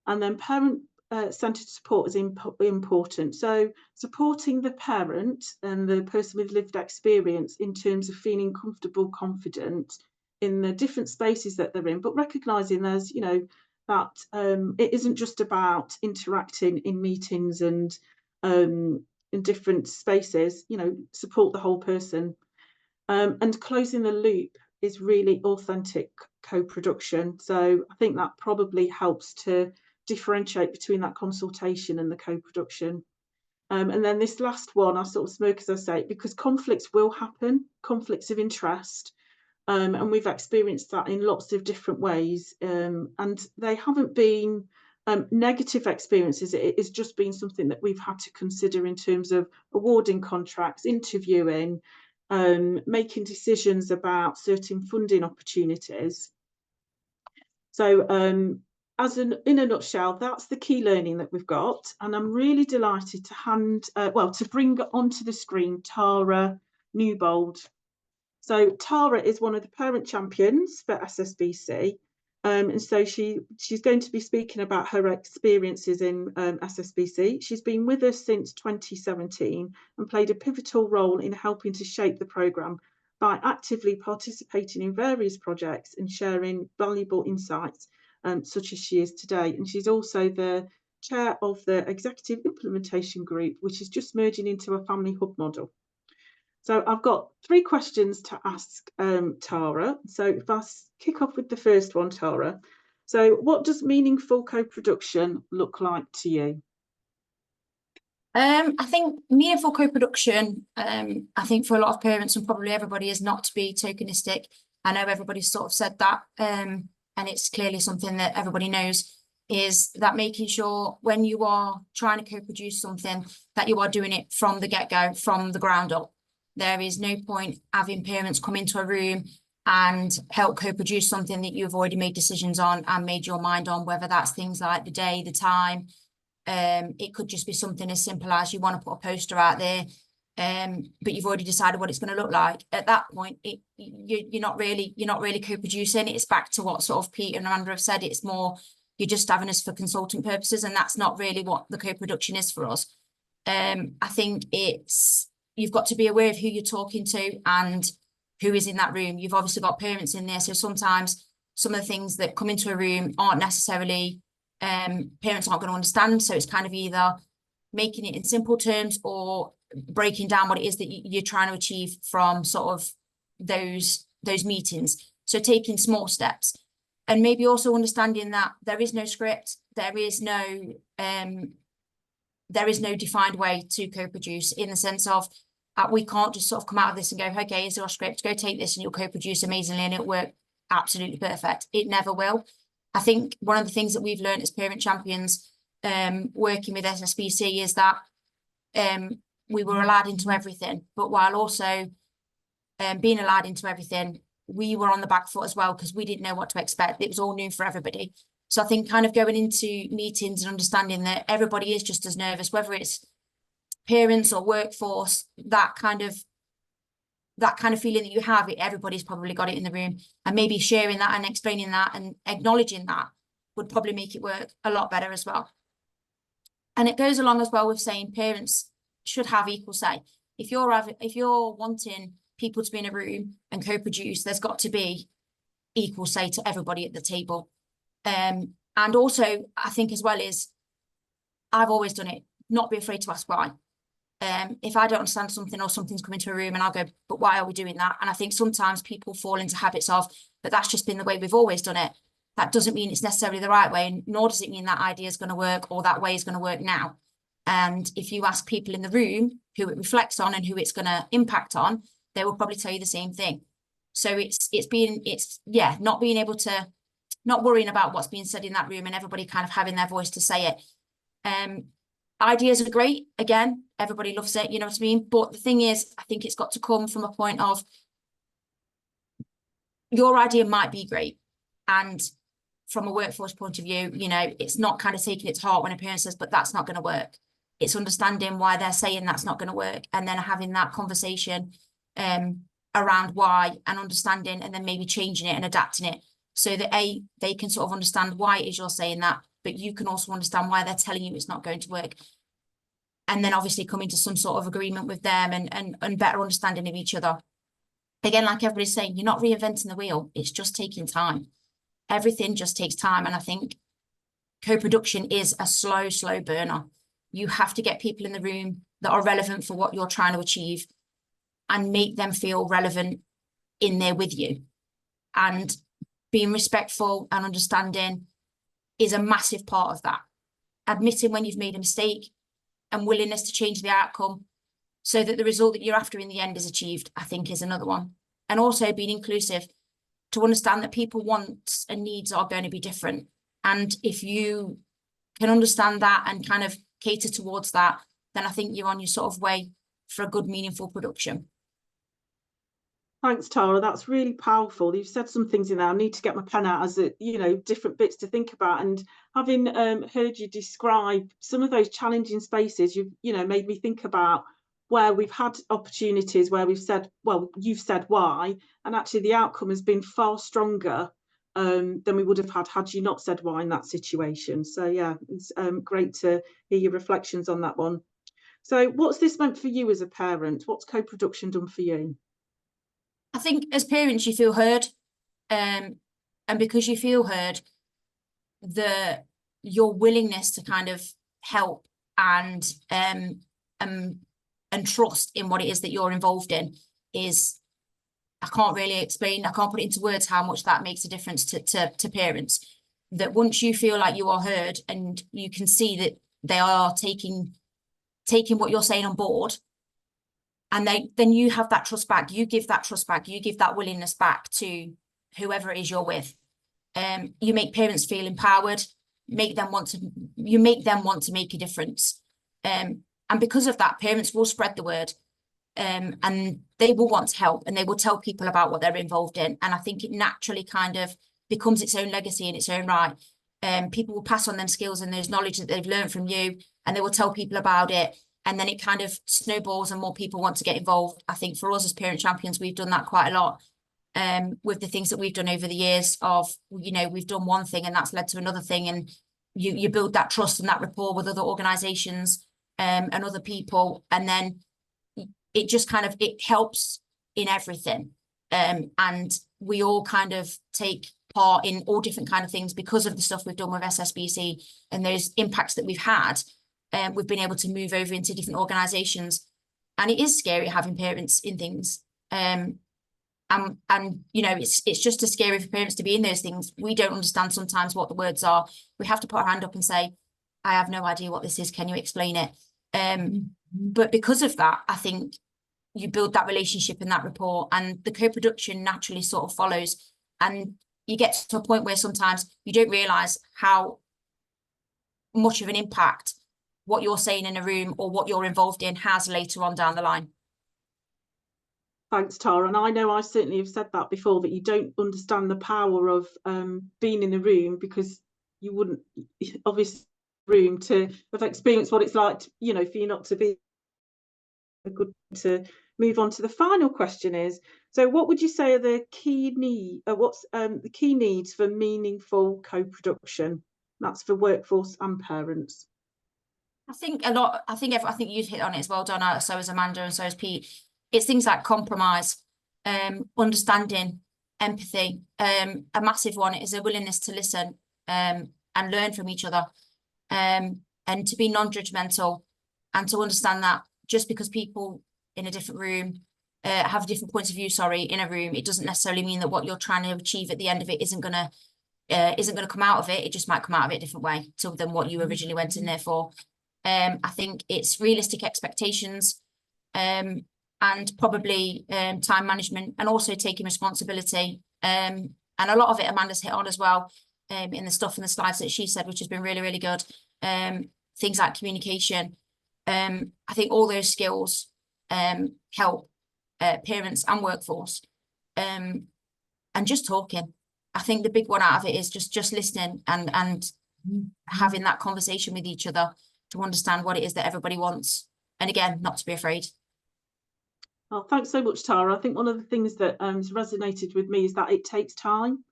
And then parent-centred support is important. So supporting the parent and the person with lived experience in terms of feeling comfortable, confident in the different spaces that they're in, but recognising there's, that it isn't just about interacting in meetings and in different spaces, support the whole person. And closing the loop is really authentic co-production. So I think that probably helps to differentiate between that consultation and the co-production. And then this last one, I sort of smirk as I say it, because conflicts will happen, conflicts of interest. And we've experienced that in lots of different ways. And they haven't been negative experiences. It has just been something that we've had to consider in terms of awarding contracts, interviewing, making decisions about certain funding opportunities. So in a nutshell, that's the key learning that we've got. And I'm really delighted to bring onto the screen Tara Newbold. So Tara is one of the parent champions for SSBC. And so she's going to be speaking about her experiences in SSBC. She's been with us since 2017 and played a pivotal role in helping to shape the programme by actively participating in various projects and sharing valuable insights, such as she is today. And she's also the chair of the Executive Implementation Group, which is just merging into a family hub model. So I've got 3 questions to ask Tara. So if I kick off with the first one, Tara. So what does meaningful co-production look like to you? I think meaningful co-production, I think for a lot of parents and probably everybody, is not to be tokenistic. I know everybody's sort of said that, and it's clearly something that everybody knows, is that making sure when you are trying to co-produce something that you are doing it from the get-go, from the ground up. There is no point having parents come into a room and help co-produce something that you've already made decisions on and made your mind on, whether that's things like the day, the time. It could just be something as simple as you want to put a poster out there, but you've already decided what it's going to look like. At that point, you're not really co-producing. It's back to what sort of Pete and Amanda have said. It's more you're just having us for consultant purposes, and that's not really what the co-production is for us. I think you've got to be aware of who you're talking to and who is in that room. You've obviously got parents in there, so sometimes some of the things that come into a room aren't necessarily parents aren't going to understand. So it's kind of either making it in simple terms or breaking down what it is that you're trying to achieve from sort of those meetings. So taking small steps, and maybe also understanding that there is no script, there is no defined way to co-produce, in the sense of we can't just sort of come out of this and go, okay, here's your script, go take this and you'll co-produce amazingly and it'll work absolutely perfect. It never will. I think one of the things that we've learned as parent champions working with SSBC is that we were allowed into everything, but while also being allowed into everything, we were on the back foot as well, because we didn't know what to expect. It was all new for everybody. So I think kind of going into meetings and understanding that everybody is just as nervous, whether it's parents or workforce, that kind of feeling that you have, everybody's probably got it in the room, and maybe sharing that and explaining that and acknowledging that would probably make it work a lot better as well. And it goes along as well with saying parents should have equal say. If you're wanting people to be in a room and co-produce, there's got to be equal say to everybody at the table. And also I think as well is, I've always done it, not be afraid to ask why. If I don't understand something or something's come into a room and I'll go, but why are we doing that? And I think sometimes people fall into habits of, but that's just been the way we've always done it. That doesn't mean it's necessarily the right way, nor does it mean that idea is going to work or that way is going to work now. And if you ask people in the room who it reflects on and who it's going to impact on, they will probably tell you the same thing. So not being able to, not worrying about what's being said in that room and everybody kind of having their voice to say it. Ideas are great. Again, everybody loves it, you know what I mean? But the thing is, I think it's got to come from a point of your idea might be great. And from a workforce point of view, you know, it's not kind of taking it to heart when a parent says, but that's not going to work. It's understanding why they're saying that's not going to work. And then having that conversation around why, and understanding, and then maybe changing it and adapting it so that they can sort of understand why it is you're saying that, but you can also understand why they're telling you it's not going to work. And then obviously coming to some sort of agreement with them and better understanding of each other. Again, like everybody's saying, you're not reinventing the wheel. It's just taking time. Everything just takes time. And I think co-production is a slow burner. You have to get people in the room that are relevant for what you're trying to achieve and make them feel relevant in there with you. and being respectful and understanding is a massive part of that. Admitting when you've made a mistake and willingness to change the outcome so that the result that you're after in the end is achieved, I think is another one. And also being inclusive, to understand that people wants and needs are going to be different. And if you can understand that and kind of cater towards that, then I think you're on your sort of way for a good, meaningful production. Thanks, Tara. That's really powerful. You've said some things in there. I need to get my pen out as different bits to think about. And having heard you describe some of those challenging spaces, you've made me think about where we've had opportunities where we've said, well, you've said why, and actually the outcome has been far stronger than we would have had you not said why in that situation. So yeah, it's great to hear your reflections on that one. So what's this meant for you as a parent? What's co-production done for you? I think as parents, you feel heard. And because you feel heard, your willingness to kind of help and trust in what it is that you're involved in is, I can't really explain, I can't put it into words how much that makes a difference to parents. That once you feel like you are heard and you can see that they are taking what you're saying on board, and then you have that trust back, you give that trust back, you give that willingness back to whoever it is you're with. You make parents feel empowered, you make them want to make a difference. And because of that, parents will spread the word, and they will want to help, and they will tell people about what they're involved in. And I think it naturally kind of becomes its own legacy in its own right. People will pass on them skills and those knowledge that they've learned from you, and they will tell people about it. And then it kind of snowballs and more people want to get involved. I think for us as parent champions, we've done that quite a lot with the things that we've done over the years of, we've done one thing and that's led to another thing. And you build that trust and that rapport with other organisations and other people. And then it just kind of, it helps in everything. And we all kind of take part in all different kind of things because of the stuff we've done with SSBC and those impacts that we've had. We've been able to move over into different organisations, and it is scary having parents in things. And it's just as scary for parents to be in those things. We don't understand sometimes what the words are. We have to put our hand up and say, I have no idea what this is. Can you explain it? But because of that, I think you build that relationship and that rapport, and the co-production naturally sort of follows. And you get to a point where sometimes you don't realise how much of an impact what you're saying in a room or what you're involved in has later on down the line. Thanks, Tara. And I know I certainly have said that before, that you don't understand the power of being in the room, because you wouldn't obviously room to have experienced what it's like to, for you not to be good. To move on to the final question is, so what would you say are the key the key needs for meaningful co-production? That's for workforce and parents. I think you've hit on it as well, Donna. So has Amanda, and so has Pete. It's things like compromise, understanding, empathy. A massive one is a willingness to listen and learn from each other, and to be non-judgmental, and to understand that just because people in a different room have different points of view, in a room, it doesn't necessarily mean that what you're trying to achieve at the end of it isn't gonna come out of it. It just might come out of it a different way than what you originally went in there for. I think it's realistic expectations, and probably time management, and also taking responsibility. And a lot of it Amanda's hit on as well, in the stuff in the slides that she said, which has been really, really good. Things like communication. I think all those skills help parents and workforce. And just talking. I think the big one out of it is just listening and having that conversation with each other to understand what it is that everybody wants. And again, not to be afraid. Well, thanks so much, Tara. I think one of the things that has resonated with me is that it takes time,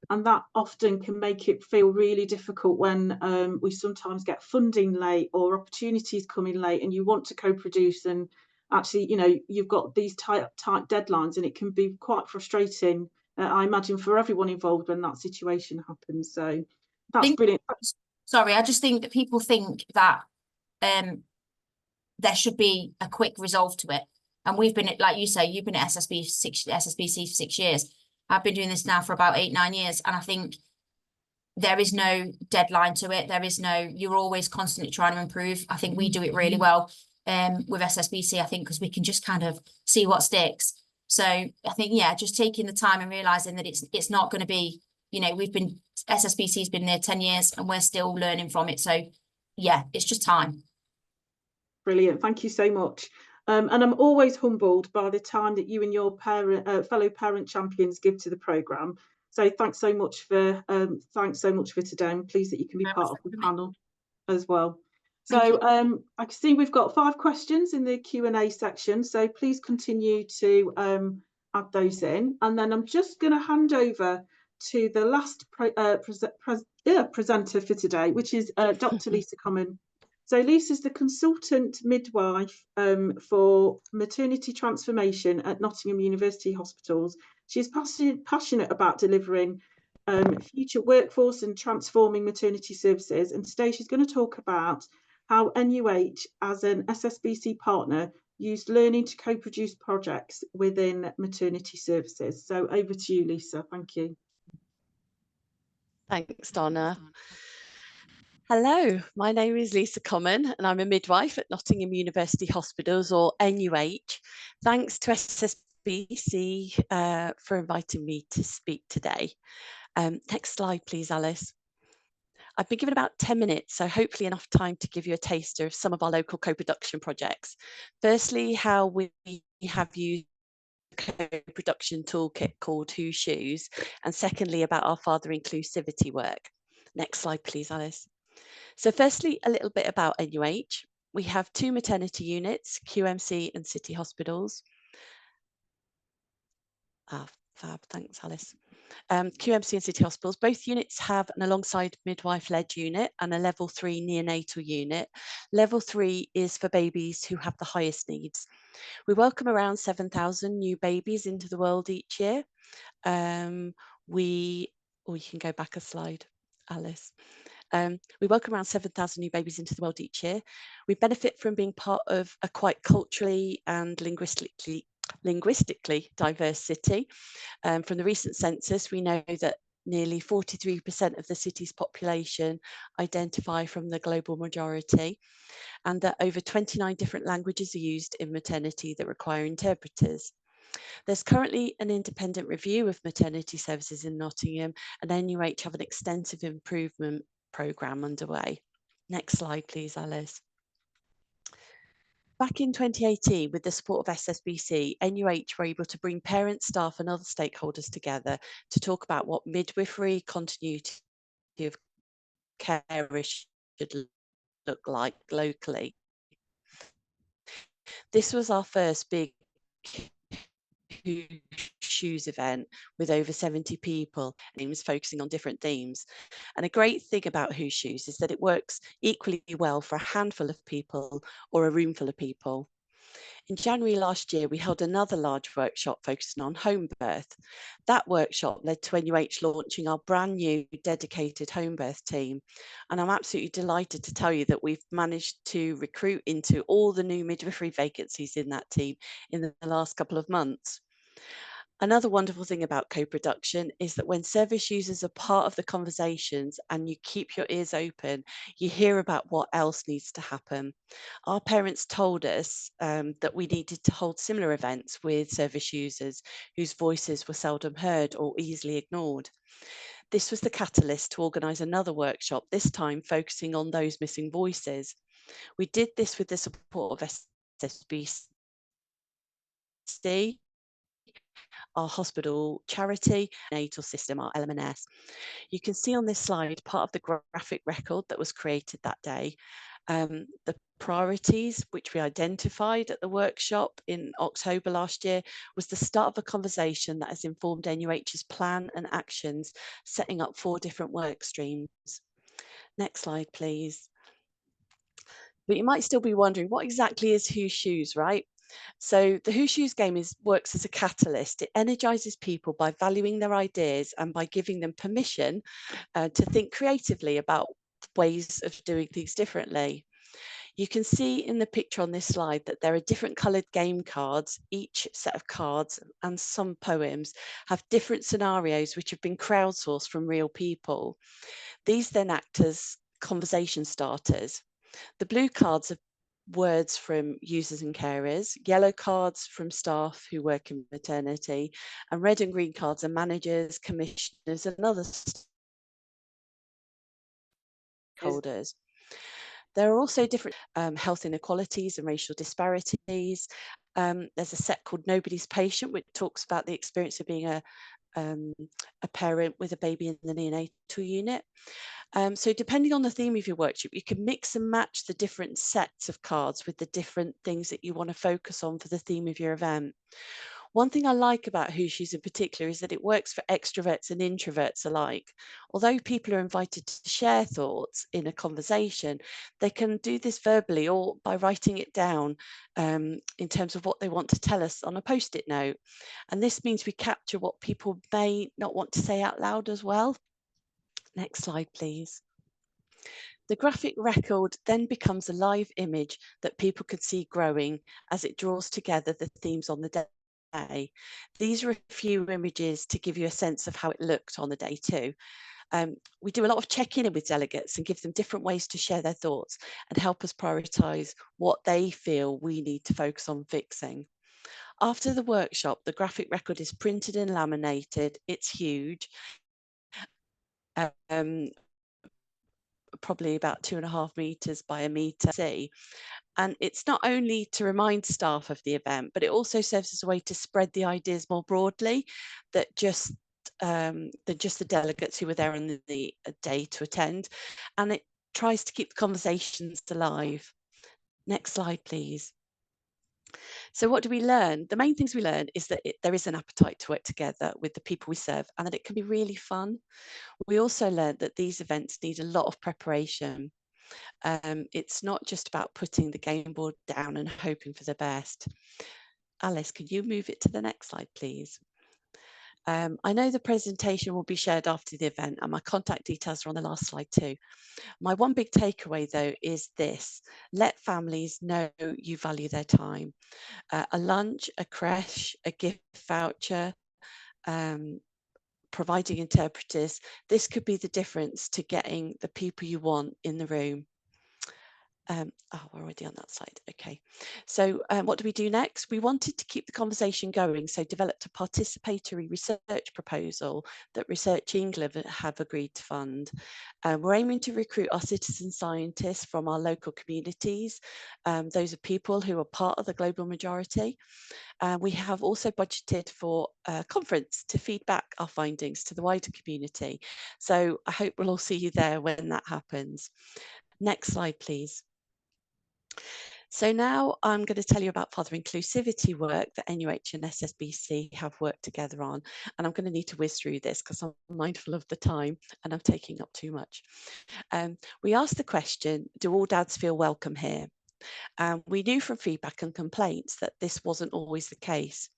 and that often can make it feel really difficult when we sometimes get funding late or opportunities coming late, and you want to co-produce, and actually, you've got these tight deadlines, and it can be quite frustrating, I imagine, for everyone involved when that situation happens. So that's brilliant. Sorry, I just think that people think that there should be a quick resolve to it. And we've been, like you say, you've been at SSBC for 6 years. I've been doing this now for about 8-9 years, and I think there is no deadline to it. There is no, you're always constantly trying to improve. I think we do it really well with SSBC, I think, because we can just kind of see what sticks. So I think, yeah, just taking the time and realizing that it's not going to be, you know, SSBC's been there 10 years and we're still learning from it. So yeah, it's just time. Brilliant. Thank you so much. And I'm always humbled by the time that you and your fellow parent champions give to the programme. So thanks so much for today. I'm pleased that you can be part of the panel as well. So I can see we've got 5 questions in the Q&A section. So please continue to add those in. And then I'm just going to hand over to the last presenter for today, which is Dr. Lisa Common. So Lisa's the consultant midwife for maternity transformation at Nottingham University Hospitals. She's passionate about delivering future workforce and transforming maternity services. And today she's going to talk about how NUH, as an SSBC partner, used learning to co-produce projects within maternity services. So over to you, Lisa. Thank you. Thanks, Donna. Hello, my name is Lisa Common and I'm a midwife at Nottingham University Hospitals, or NUH. Thanks to SSBC for inviting me to speak today. Next slide, please, Alice. I've been given about 10 minutes, so hopefully enough time to give you a taster of some of our local co-production projects. Firstly, how we have used co-production toolkit called Who Shoes, and secondly, about our father inclusivity work. Next slide, please, Alice. So firstly, a little bit about NUH. We have 2 maternity units, QMC and City Hospitals. Fab, thanks, Alice. QMC and City Hospitals, both units have an alongside midwife-led unit and a level 3 neonatal unit. Level 3 is for babies who have the highest needs. We welcome around 7,000 new babies into the world each year. You can go back a slide, Alice. We welcome around 7,000 new babies into the world each year. We benefit from being part of a quite culturally and linguistically diverse city. From the recent census, we know that nearly 43% of the city's population identify from the global majority, and that over 29 different languages are used in maternity that require interpreters. There's currently an independent review of maternity services in Nottingham, and NUH have an extensive improvement programme underway. Next slide, please, Alice. Back in 2018, with the support of SSBC, NUH were able to bring parents, staff and other stakeholders together to talk about what midwifery continuity of care should look like locally. This was our first big Who Shoes event with over 70 people, and it was focusing on different themes. And a great thing about Who Shoes is that it works equally well for a handful of people or a room full of people. In January last year, we held another large workshop focusing on home birth. That workshop led to NUH launching our brand new dedicated home birth team. And I'm absolutely delighted to tell you that we've managed to recruit into all the new midwifery vacancies in that team in the last couple of months. Another wonderful thing about co-production is that when service users are part of the conversations and you keep your ears open, you hear about what else needs to happen. Our parents told us that we needed to hold similar events with service users whose voices were seldom heard or easily ignored. This was the catalyst to organise another workshop, this time focusing on those missing voices. We did this with the support of SSBC, our hospital charity, natal system, our LMNS. You can see on this slide part of the graphic record that was created that day. The priorities which we identified at the workshop in October last year was the start of a conversation that has informed NUH's plan and actions, setting up 4 different work streams. Next slide, please. But you might still be wondering, what exactly is Who Shoes, right? So the Who Shoes game works as a catalyst. It energizes people by valuing their ideas and by giving them permission to think creatively about ways of doing things differently. You can see in the picture on this slide that there are different coloured game cards. Each set of cards and some poems have different scenarios which have been crowdsourced from real people. These then act as conversation starters. The blue cards are words from users and carers, yellow cards from staff who work in maternity, and red and green cards are managers, commissioners, and other stakeholders. There are also different health inequalities and racial disparities. There's a set called Nobody's Patient, which talks about the experience of being a parent with a baby in the neonatal unit. So depending on the theme of your workshop, you can mix and match the different sets of cards with the different things that you want to focus on for the theme of your event. One thing I like about Who Shoes in particular is that it works for extroverts and introverts alike. Although people are invited to share thoughts in a conversation, they can do this verbally or by writing it down in terms of what they want to tell us on a post-it note. And this means we capture what people may not want to say out loud as well. Next slide, please. The graphic record then becomes a live image that people can see growing as it draws together the themes on the day. These are a few images to give you a sense of how it looked on the day too. We do a lot of check-in with delegates and give them different ways to share their thoughts and help us prioritise what they feel we need to focus on fixing. After the workshop, the graphic record is printed and laminated. It's huge. Probably about 2.5 meters by 1 meter. And it's not only to remind staff of the event, but it also serves as a way to spread the ideas more broadly than just the delegates who were there on the day to attend. And it tries to keep the conversations alive. Next slide, please. So what do we learn? The main things we learn is that there is an appetite to work together with the people we serve and that it can be really fun. We also learned that these events need a lot of preparation. It's not just about putting the game board down and hoping for the best. Alice, could you move it to the next slide, please? I know the presentation will be shared after the event and my contact details are on the last slide too. My one big takeaway though is this: let families know you value their time. A lunch, a creche, a gift voucher, providing interpreters, this could be the difference to getting the people you want in the room. We're already on that slide. Okay. So what do we do next? We wanted to keep the conversation going, so developed a participatory research proposal that Research England have agreed to fund. We're aiming to recruit our citizen scientists from our local communities. Those are people who are part of the global majority. We have also budgeted for a conference to feed back our findings to the wider community. So I hope we'll all see you there when that happens. Next slide, please. So now I'm going to tell you about father inclusivity work that NUH and SSBC have worked together on. And I'm going to need to whiz through this because I'm mindful of the time and I'm taking up too much. We asked the question, do all dads feel welcome here? We knew from feedback and complaints that this wasn't always the case.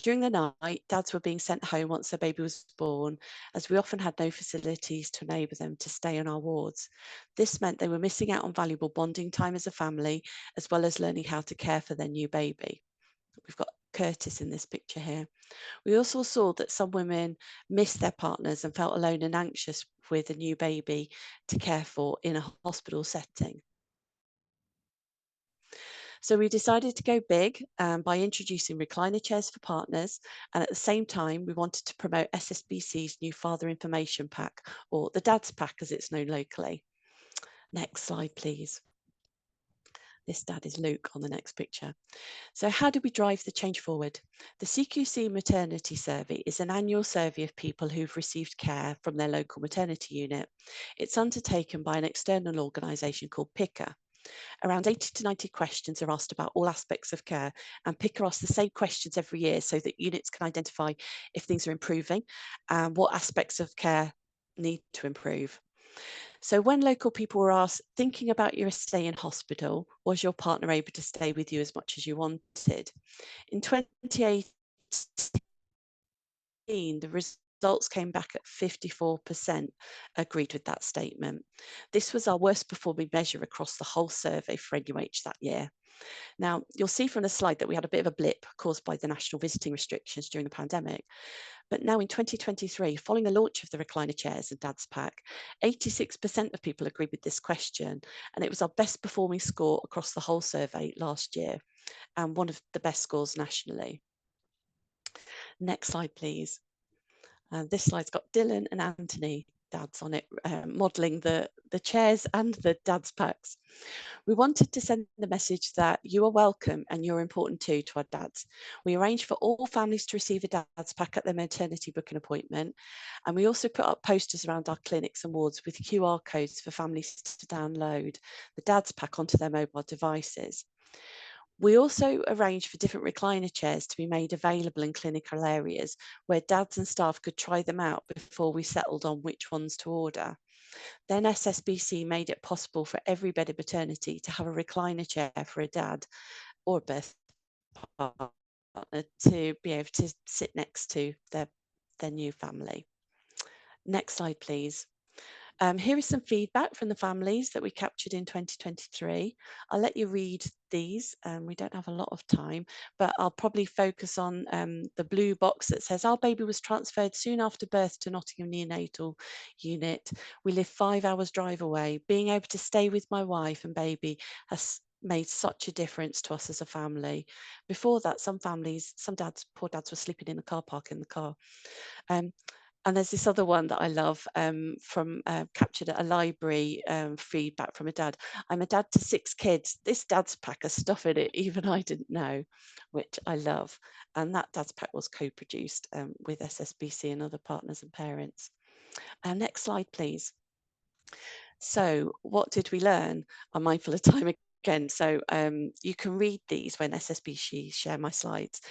During the night, dads were being sent home once their baby was born, as we often had no facilities to enable them to stay on our wards. This meant they were missing out on valuable bonding time as a family, as well as learning how to care for their new baby. We've got Curtis in this picture here. We also saw that some women missed their partners and felt alone and anxious with a new baby to care for in a hospital setting. So we decided to go big by introducing recliner chairs for partners. And at the same time, we wanted to promote SSBC's new Father Information Pack, or the Dad's Pack as it's known locally. Next slide, please. This dad is Luke on the next picture. So how do we drive the change forward? The CQC Maternity Survey is an annual survey of people who've received care from their local maternity unit. It's undertaken by an external organisation called PICA. Around 80 to 90 questions are asked about all aspects of care, and PICA asks the same questions every year so that units can identify if things are improving and what aspects of care need to improve. So when local people were asked, thinking about your stay in hospital, was your partner able to stay with you as much as you wanted? In 2018, the results came back at 54% agreed with that statement. This was our worst performing measure across the whole survey for NUH that year. Now, you'll see from the slide that we had a bit of a blip caused by the national visiting restrictions during the pandemic. But now in 2023, following the launch of the recliner chairs and Dad's Pack, 86% of people agreed with this question, and it was our best performing score across the whole survey last year, and one of the best scores nationally. Next slide, please. This slide's got Dylan and Anthony, dads on it, modelling the chairs and the Dad's Packs. We wanted to send the message that you are welcome and you're important too to our dads. We arranged for all families to receive a Dad's Pack at their maternity booking appointment. And we also put up posters around our clinics and wards with QR codes for families to download the Dad's Pack onto their mobile devices. We also arranged for different recliner chairs to be made available in clinical areas where dads and staff could try them out before we settled on which ones to order. Then SSBC made it possible for every bedded maternity to have a recliner chair for a dad or a birth partner to be able to sit next to their new family. Next slide, please. Here is some feedback from the families that we captured in 2023. I'll let you read these. We don't have a lot of time, but I'll probably focus on the blue box that says, our baby was transferred soon after birth to Nottingham Neonatal Unit. We live 5 hours drive away. Being able to stay with my wife and baby has made such a difference to us as a family. Before that, some families, poor dads were sleeping in the car park in the car. And there's this other one that I love from captured at a library feedback from a dad. I'm a dad to 6 kids. This Dad's Pack has stuff in it even I didn't know, which I love. And that Dad's Pack was co-produced with SSBC and other partners and parents. Next slide, please. So what did we learn? I'm mindful of time again, so you can read these when SSBC share my slides.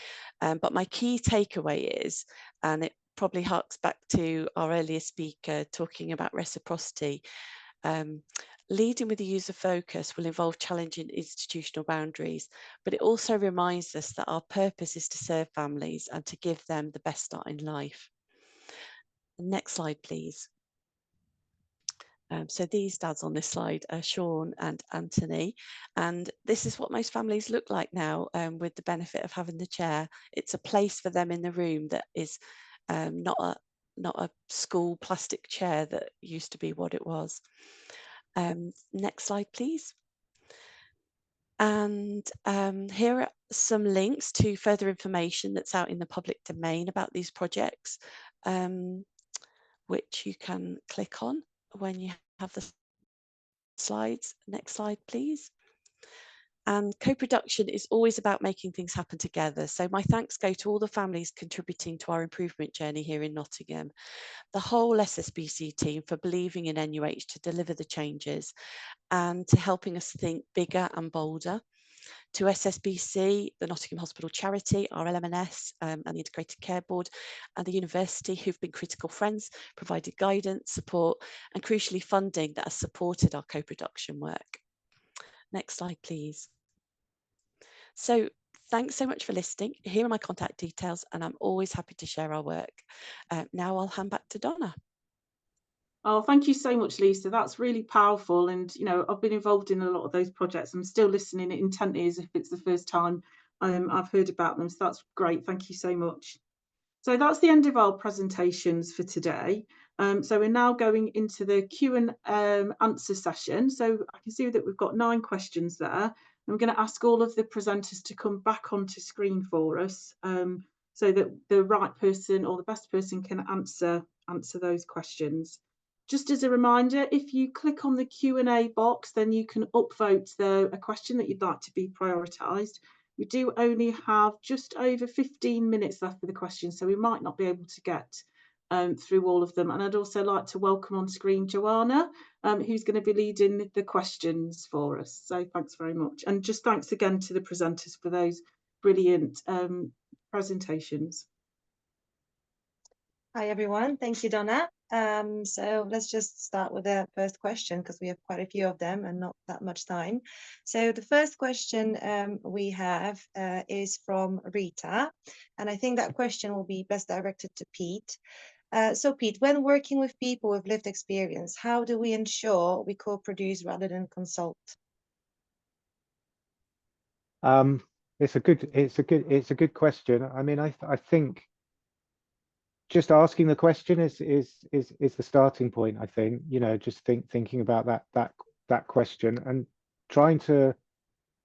But my key takeaway is, and it probably harks back to our earlier speaker talking about reciprocity. Leading with the user focus will involve challenging institutional boundaries, but it also reminds us that our purpose is to serve families and to give them the best start in life. Next slide, please. So these dads on this slide are Sean and Anthony, and this is what most families look like now with the benefit of having the chair. It's a place for them in the room that is not a school plastic chair that used to be what it was. Next slide, please. And here are some links to further information that's out in the public domain about these projects, which you can click on when you have the slides. Next slide, please. And co-production is always about making things happen together. So my thanks go to all the families contributing to our improvement journey here in Nottingham, the whole SSBC team for believing in NUH to deliver the changes and to helping us think bigger and bolder. To SSBC, the Nottingham Hospital Charity, our LMNS and the Integrated Care Board, and the university who've been critical friends, provided guidance, support, and crucially funding that has supported our co-production work. Next slide, please. So thanks so much for listening. Here are my contact details, and I'm always happy to share our work. Now I'll hand back to Donna. Oh, thank you so much, Lisa. That's really powerful. And, you know, I've been involved in a lot of those projects. I'm still listening intently as if it's the first time I've heard about them. So that's great. Thank you so much. So that's the end of our presentations for today. So we're now going into the Q&A session. So I can see that we've got 9 questions there. I'm going to ask all of the presenters to come back onto screen for us so that the right person or the best person can answer those questions. Just as a reminder, if you click on the Q&A box, then you can upvote a question that you'd like to be prioritised. We do only have just over 15 minutes left for the questions, so we might not be able to get through all of them. And I'd also like to welcome on screen Joanna, who's going to be leading the questions for us. So thanks very much. And just thanks again to the presenters for those brilliant presentations. Hi, everyone. Thank you, Donna. So let's just start with the first question because we have quite a few of them and not that much time. So the first question we have is from Rita, and I think that question will be best directed to Pete. So Pete, when working with people with lived experience, how do we ensure we co-produce rather than consult? It's a good question. I mean, I think just asking the question is the starting point. I think, you know, just thinking about that question and trying to,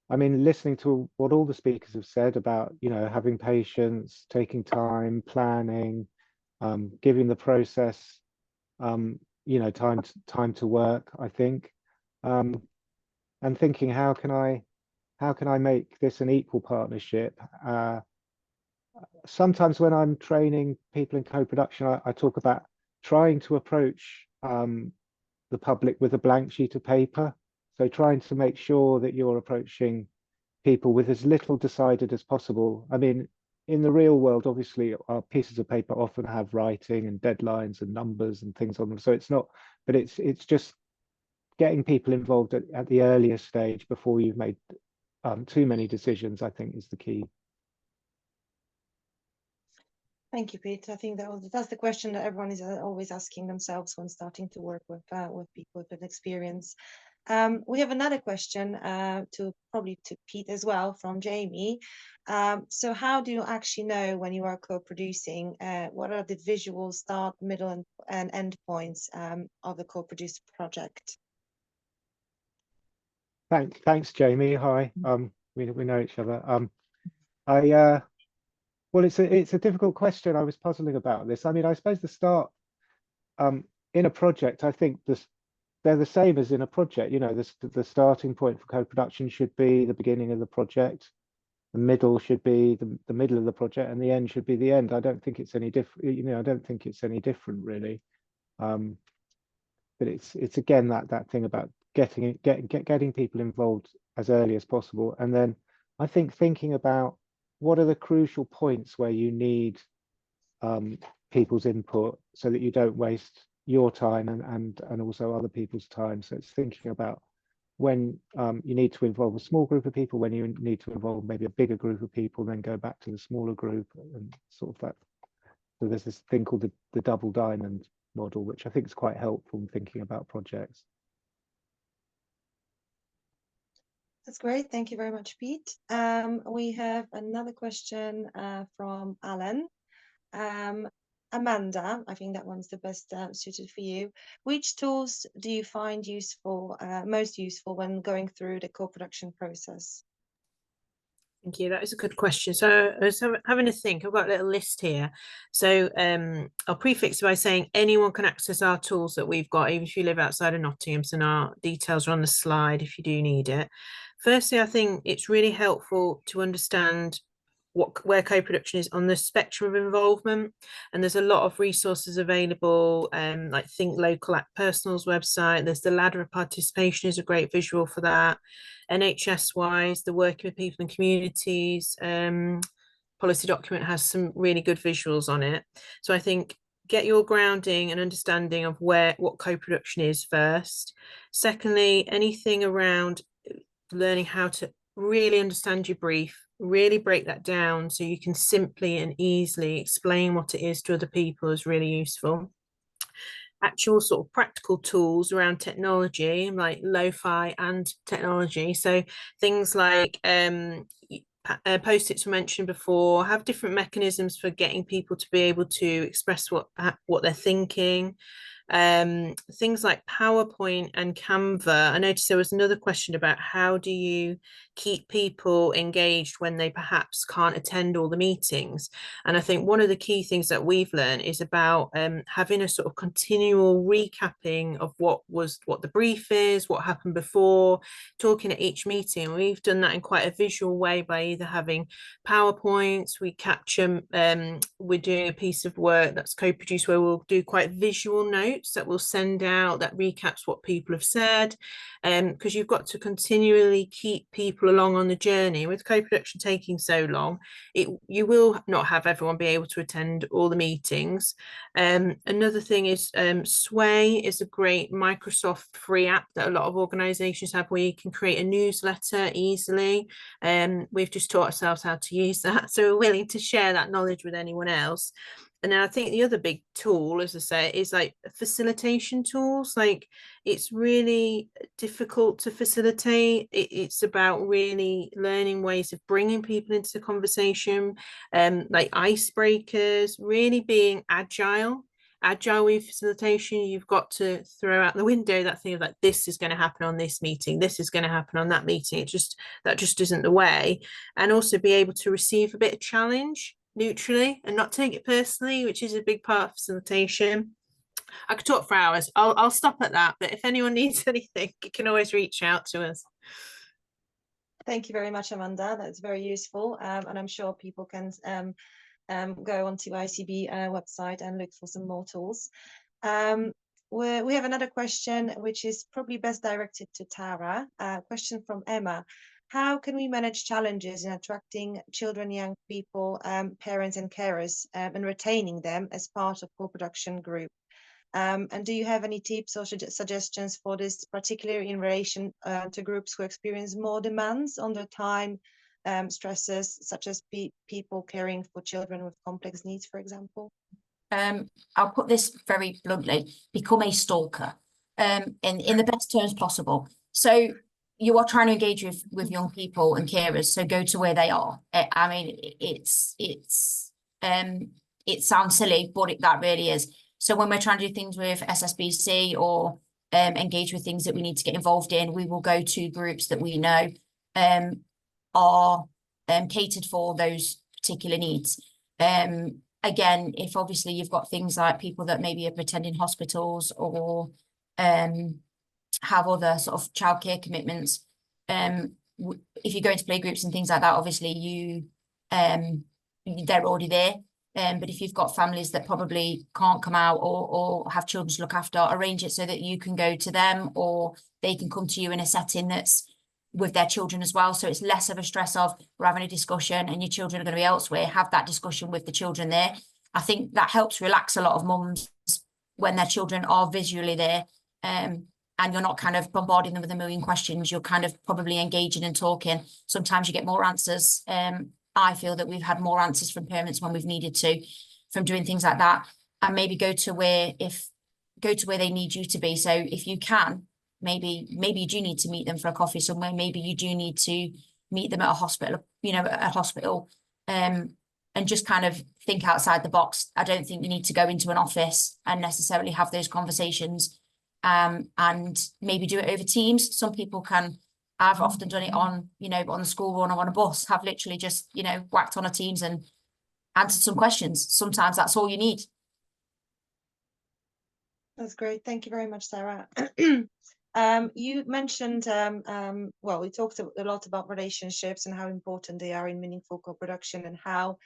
I mean, listening to what all the speakers have said about, you know, having patience, taking time, planning, giving the process, you know, time to work, I think, and thinking how can I make this an equal partnership? Sometimes when I'm training people in co-production, I talk about trying to approach the public with a blank sheet of paper. So trying to make sure that you're approaching people with as little decided as possible. I mean, in the real world, obviously, our pieces of paper often have writing and deadlines and numbers and things on them. So it's not, but it's just getting people involved at the earliest stage before you've made too many decisions, I think, is the key. Thank you, Pete. I think that's the question that everyone is always asking themselves when starting to work with people with experience. We have another question probably to Pete as well from Jamie. So how do you actually know when you are co-producing? What are the visual start, middle, and end points of the co-produced project? Thanks, Jamie. Hi. We know each other. Well, it's a difficult question. I was puzzling about this. I mean, I suppose the start in a project, I think they're the same as in a project. You know, the starting point for co-production should be the beginning of the project. The middle should be the middle of the project, and the end should be the end. I don't think it's any different. You know, I don't think it's any different really. But it's again that thing about getting people involved as early as possible, and then I think thinking about what are the crucial points where you need people's input so that you don't waste your time and also other people's time. So it's thinking about when you need to involve a small group of people, when you need to involve maybe a bigger group of people, then go back to the smaller group and sort of that. So there's this thing called the double diamond model, which I think is quite helpful in thinking about projects. That's great. Thank you very much, Pete. We have another question from Alan. Amanda, I think that one's the best suited for you. Which tools do you find useful, most useful when going through the co-production process? Thank you. That is a good question. So I was having a think. I've got a little list here. So I'll prefix it by saying anyone can access our tools that we've got, even if you live outside of Nottingham, and our details are on the slide if you do need it. Firstly, I think it's really helpful to understand where co-production is on the spectrum of involvement, and there's a lot of resources available, like Think Local Act Personal's website. There's the ladder of participation is a great visual for that. NHS wise, the working with people and communities policy document has some really good visuals on it. So I think get your grounding and understanding of what co-production is first. Secondly, anything around learning how to really understand your brief, really break that down so you can simply and easily explain what it is to other people is really useful. Actual sort of practical tools around technology, like lo-fi and technology. So things like post-its were mentioned before, have different mechanisms for getting people to be able to express what they're thinking. Things like PowerPoint and Canva. I noticed there was another question about how do you keep people engaged when they perhaps can't attend all the meetings. And I think one of the key things that we've learned is about having a sort of continual recapping of what the brief is, what happened before, talking at each meeting. We've done that in quite a visual way by either having PowerPoints, we capture, we're doing a piece of work that's co-produced where we'll do quite visual notes that we'll send out that recaps what people have said, because you've got to continually keep people along on the journey. With co-production taking so long, you will not have everyone be able to attend all the meetings. Another thing is Sway is a great Microsoft free app that a lot of organizations have where you can create a newsletter easily. We've just taught ourselves how to use that, so we're willing to share that knowledge with anyone else. And then I think the other big tool, as I say, is like facilitation tools. Like, it's really difficult to facilitate. It's about really learning ways of bringing people into the conversation, like icebreakers, really being agile with facilitation. You've got to throw out the window that thing of like, this is going to happen on this meeting, this is going to happen on that meeting. That just isn't the way. And also be able to receive a bit of challenge neutrally and not take it personally, which is a big part of facilitation. I could talk for hours. I'll stop at that, but if anyone needs anything, you can always reach out to us. Thank you very much, Amanda. That's very useful, and I'm sure people can go onto ICB website and look for some more tools. We have another question, which is probably best directed to Tara. Question from Emma. How can we manage challenges in attracting children, young people, parents and carers, and retaining them as part of co-production group? And do you have any tips or suggestions for this, particularly in relation to groups who experience more demands on their time, stresses, such as people caring for children with complex needs, for example? I'll put this very bluntly: become a stalker, in the best terms possible. So you are trying to engage with young people and carers, so go to where they are. I mean, it sounds silly, but that really is. So when we're trying to do things with SSBC or engage with things that we need to get involved in, we will go to groups that we know are catered for those particular needs. Again, if obviously you've got things like people that maybe are attending hospitals or have other sort of childcare commitments, if you go into play groups and things like that, obviously they're already there. But if you've got families that probably can't come out or have children to look after, arrange it so that you can go to them or they can come to you in a setting that's with their children as well. So it's less of a stress of we're having a discussion and your children are going to be elsewhere. Have that discussion with the children there. I think that helps relax a lot of mums when their children are visually there, and you're not kind of bombarding them with a million questions. You're kind of probably engaging and talking. Sometimes you get more answers. I feel that we've had more answers from parents when we've needed to, from doing things like that. And maybe go to where they need you to be. So if you can, maybe you do need to meet them for a coffee somewhere. Maybe you do need to meet them at a hospital, and just kind of think outside the box. I don't think you need to go into an office and necessarily have those conversations, and maybe do it over Teams. Some people can. I've often done it on the school run or on a bus. Have literally just, whacked on a Teams and answered some questions. Sometimes that's all you need. That's great. Thank you very much, Sarah. You mentioned, well, we talked a lot about relationships and how important they are in meaningful co-production and how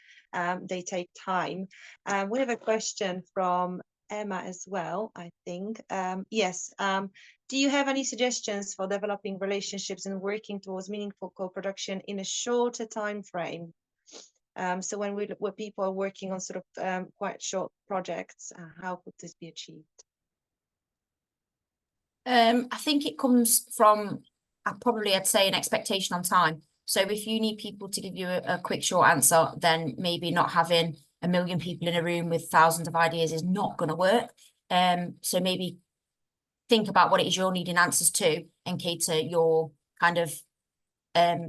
they take time. We have a question from Emma as well, I think. Yes. Do you have any suggestions for developing relationships and working towards meaningful co-production in a shorter time frame? So when people are working on sort of quite short projects, how could this be achieved? I think it comes from I'd say an expectation on time. So if you need people to give you a quick short answer, then maybe not having a million people in a room with thousands of ideas is not going to work. So maybe think about what it is you're needing answers to and cater your kind of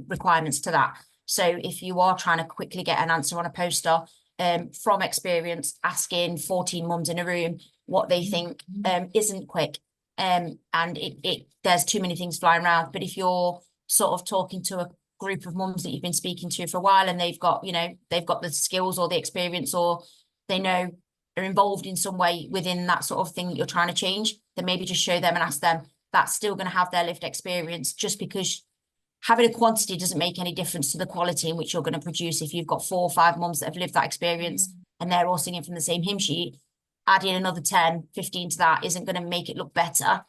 requirements to that. So if you are trying to quickly get an answer on a poster, from experience, asking 14 mums in a room what they think isn't quick. And there's too many things flying around. But if you're sort of talking to a group of mums that you've been speaking to for a while and they've got the skills or the experience, or they know are involved in some way within that sort of thing that you're trying to change, then maybe just show them and ask them. That's still going to have their lived experience, just because having a quantity doesn't make any difference to the quality in which you're going to produce. If you've got 4 or 5 mums that have lived that experience and they're all singing from the same hymn sheet, adding another 10, 15 to that isn't going to make it look better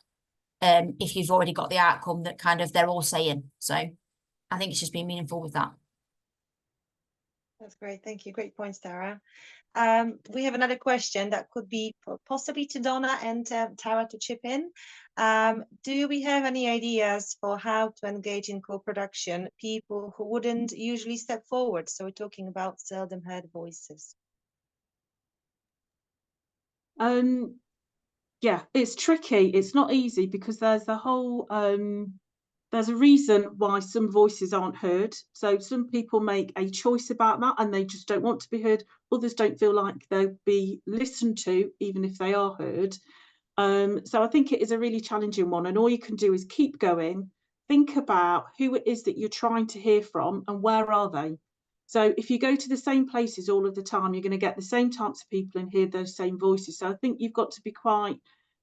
if you've already got the outcome that kind of they're all saying. So I think it's just being meaningful with that. That's great. Thank you. Great points, Tara. We have another question that could be possibly to Donna and Tara to chip in. Do we have any ideas for how to engage in co-production people who wouldn't usually step forward? So we're talking about seldom heard voices. Yeah, it's tricky. It's not easy because there's a whole there's a reason why some voices aren't heard. So some people make a choice about that and they just don't want to be heard. Others don't feel like they'll be listened to, even if they are heard. So I think it is a really challenging one. And all you can do is keep going, think about who it is that you're trying to hear from and where are they. So if you go to the same places all of the time, you're going to get the same types of people and hear those same voices. So I think you've got to be quite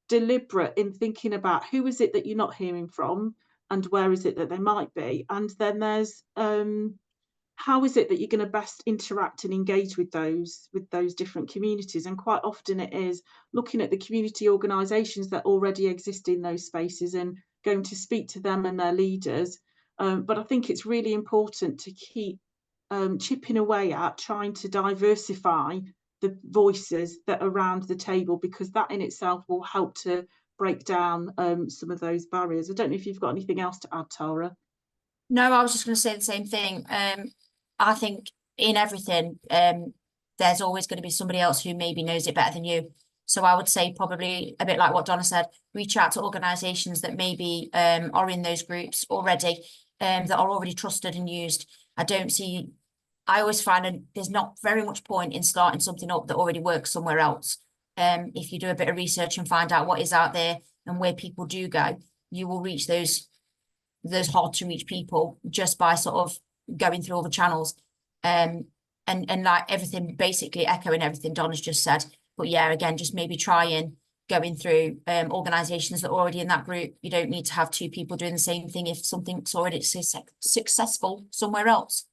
deliberate in thinking about who is it that you're not hearing from and where is it that they might be. And then there's how is it that you're going to best interact and engage with those different communities. And quite often it is looking at the community organisations that already exist in those spaces and going to speak to them and their leaders. But I think it's really important to keep chipping away at trying to diversify the voices that are around the table, because that in itself will help to break down some of those barriers. I don't know if you've got anything else to add, Tara. No, I was just going to say the same thing. I think in everything, there's always going to be somebody else who maybe knows it better than you. So I would say probably a bit like what Donna said, reach out to organisations that maybe are in those groups already, that are already trusted and used. I always find there's not very much point in starting something up that already works somewhere else. If you do a bit of research and find out what is out there and where people do go, you will reach those hard to reach people just by sort of going through all the channels. And like everything, basically echoing everything Donna's just said. But yeah, again, just maybe trying going through organisations that are already in that group. You don't need to have two people doing the same thing if something's already successful somewhere else.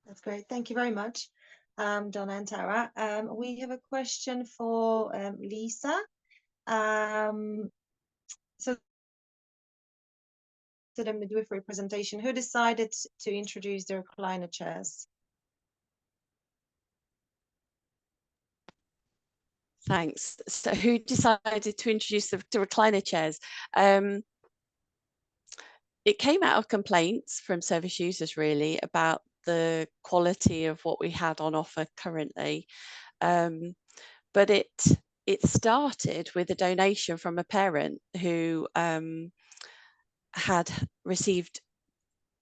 That's great. Thank you very much, Donna and Tara. We have a question for Lisa. So the midwifery presentation, who decided to introduce the recliner chairs? Thanks. So who decided to introduce the recliner chairs? It came out of complaints from service users really about the quality of what we had on offer currently. But it started with a donation from a parent who had received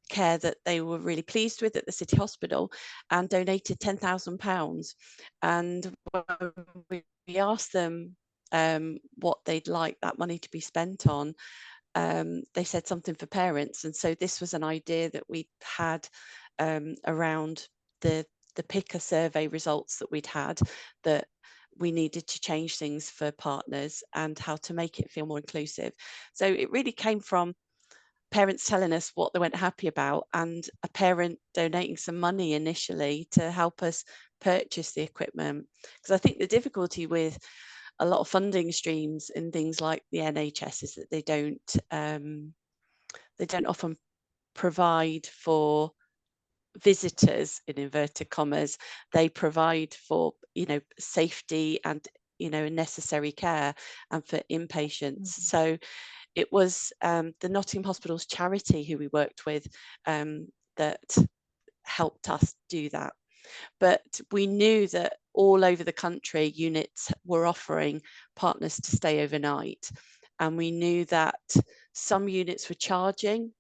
care that they were really pleased with at the City Hospital and donated £10,000. And when we asked them what they'd like that money to be spent on, they said something for parents. And so this was an idea that we had around the picker survey results that we'd had, that we needed to change things for partners and how to make it feel more inclusive. So it really came from parents telling us what they weren't happy about and a parent donating some money initially to help us purchase the equipment. Because I think the difficulty with a lot of funding streams in things like the NHS is that they don't often provide for visitors, in inverted commas. They provide for, safety and, necessary care and for inpatients. So it was the Nottingham Hospital's charity who we worked with that helped us do that. But we knew that all over the country, units were offering partners to stay overnight. And we knew that some units were charging,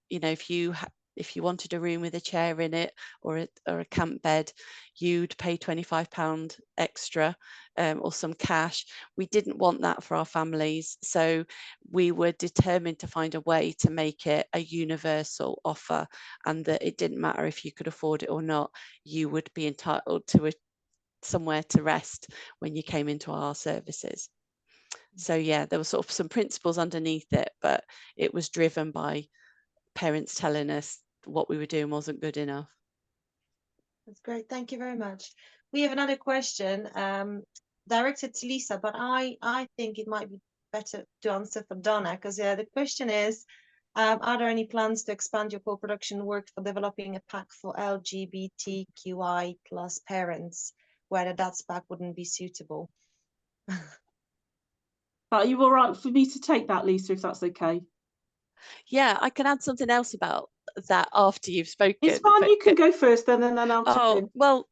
if you wanted a room with a chair in it or a camp bed, you'd pay £25 extra or some cash. We didn't want that for our families. So we were determined to find a way to make it a universal offer, and that it didn't matter if you could afford it or not, you would be entitled to somewhere to rest when you came into our services. So yeah, there were sort of some principles underneath it, but it was driven by parents telling us what we were doing wasn't good enough. That's great. Thank you very much. We have another question directed to Lisa, but I think it might be better to answer for Donna, because the question is, are there any plans to expand your co-production work for developing a pack for LGBTQI plus parents, whether that pack wouldn't be suitable? Are you all right for me to take that, Lisa, if that's okay? Yeah, I can add something else about that after you've spoken. It's fine, you can go first then, and then I'll chip in. Well,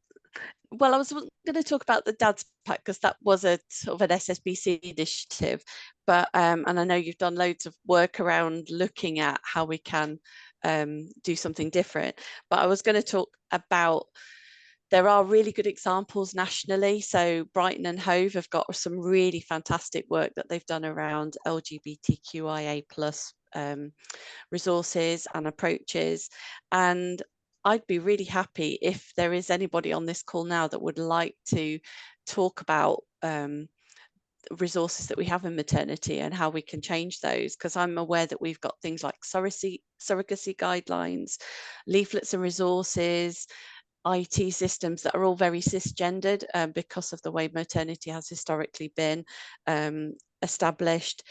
Well, I was going to talk about the Dad's Pack because that was a sort of an SSBC initiative, but and I know you've done loads of work around looking at how we can do something different. But I was going to talk about, there are really good examples nationally. So Brighton and Hove have got some really fantastic work that they've done around LGBTQIA+ resources and approaches. And I'd be really happy if there is anybody on this call now that would like to talk about resources that we have in maternity and how we can change those, because I'm aware that we've got things like surrogacy guidelines, leaflets and resources, IT systems that are all very cisgendered because of the way maternity has historically been established.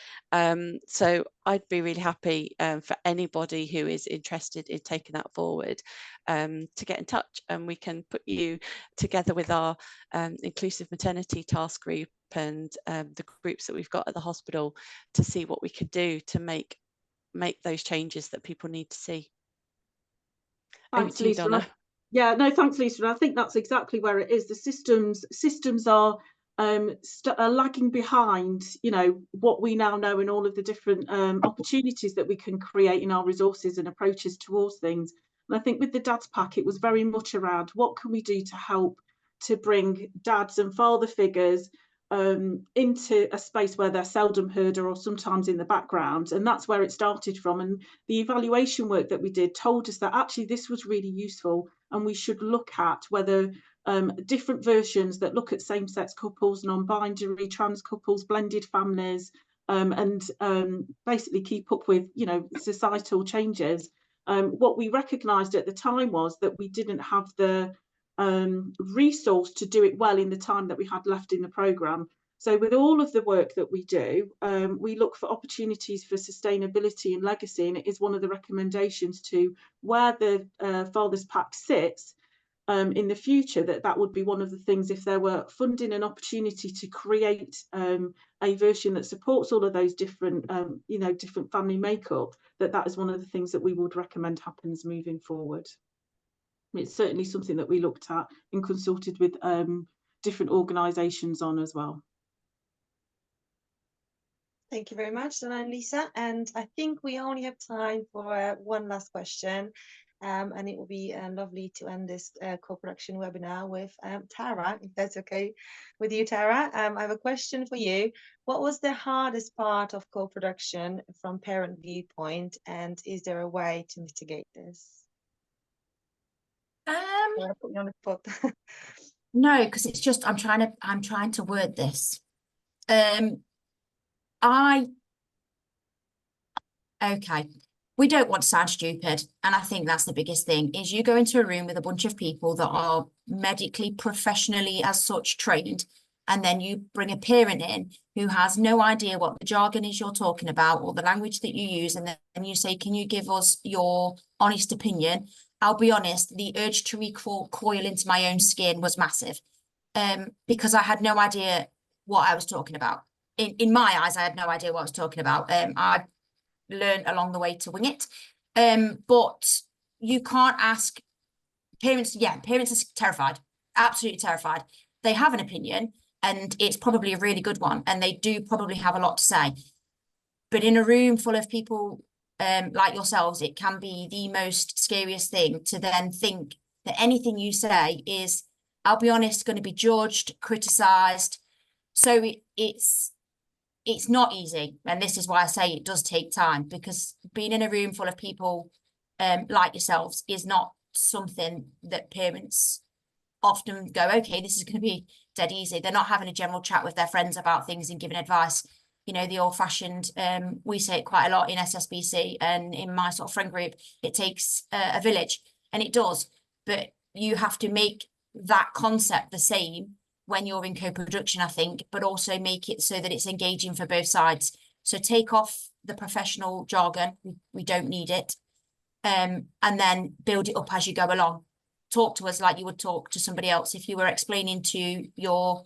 So I'd be really happy for anybody who is interested in taking that forward to get in touch, and we can put you together with our inclusive maternity task group and the groups that we've got at the hospital to see what we could do to make those changes that people need to see. Thanks, Over to you, Lisa. Donna. Yeah, no, thanks, Lisa. And I think that's exactly where it is. The systems are lagging behind, you know, what we now know and all of the different opportunities that we can create in our resources and approaches towards things. And I think with the Dad's Pack, it was very much around what can we do to help to bring dads and father figures into a space where they're seldom heard or sometimes in the background. And that's where it started from. And the evaluation work that we did told us that actually this was really useful, and we should look at whether different versions that look at same-sex couples, non-binary, trans couples, blended families, and basically keep up with, you know, societal changes. What we recognised at the time was that we didn't have the resource to do it well in the time that we had left in the programme. So with all of the work that we do, we look for opportunities for sustainability and legacy, and it is one of the recommendations to where the Father's Pack sits in the future, that would be one of the things, if there were funding and opportunity to create a version that supports all of those different, you know, different family makeup, that is one of the things that we would recommend happens moving forward. It's certainly something that we looked at and consulted with different organisations on as well. Thank you very much, Donna and Lisa. And I think we only have time for one last question. And it will be lovely to end this co-production webinar with Tara, if that's okay with you, Tara. I have a question for you. What was the hardest part of co-production from parent viewpoint, and is there a way to mitigate this? I'll put you on the spot. No, because it's just I'm trying to word this. Okay, we don't want to sound stupid, and I think that's the biggest thing, is you go into a room with a bunch of people that are medically, professionally as such trained, and then you bring a parent in who has no idea what the jargon is you're talking about or the language that you use, and then you say, can you give us your honest opinion? I'll be honest, the urge to recoil into my own skin was massive, because I had no idea what I was talking about. In my eyes, I had no idea what I was talking about. I learned along the way to wing it. But you can't ask parents. Yeah, parents are terrified, absolutely terrified. They have an opinion, and it's probably a really good one, and they do probably have a lot to say. But in a room full of people like yourselves, it can be the most scariest thing to then think that anything you say is, I'll be honest, going to be judged, criticised. So it's not easy. And this is why I say it does take time, because being in a room full of people like yourselves is not something that parents often go, okay, this is going to be dead easy. They're not having a general chat with their friends about things and giving advice. You know, the old fashioned, we say it quite a lot in SSBC and in my sort of friend group, it takes a village, and it does. But you have to make that concept the same when you're in co-production, I think, but also make it so that it's engaging for both sides. So take off the professional jargon, we don't need it, and then build it up as you go along. Talk to us like you would talk to somebody else if you were explaining to your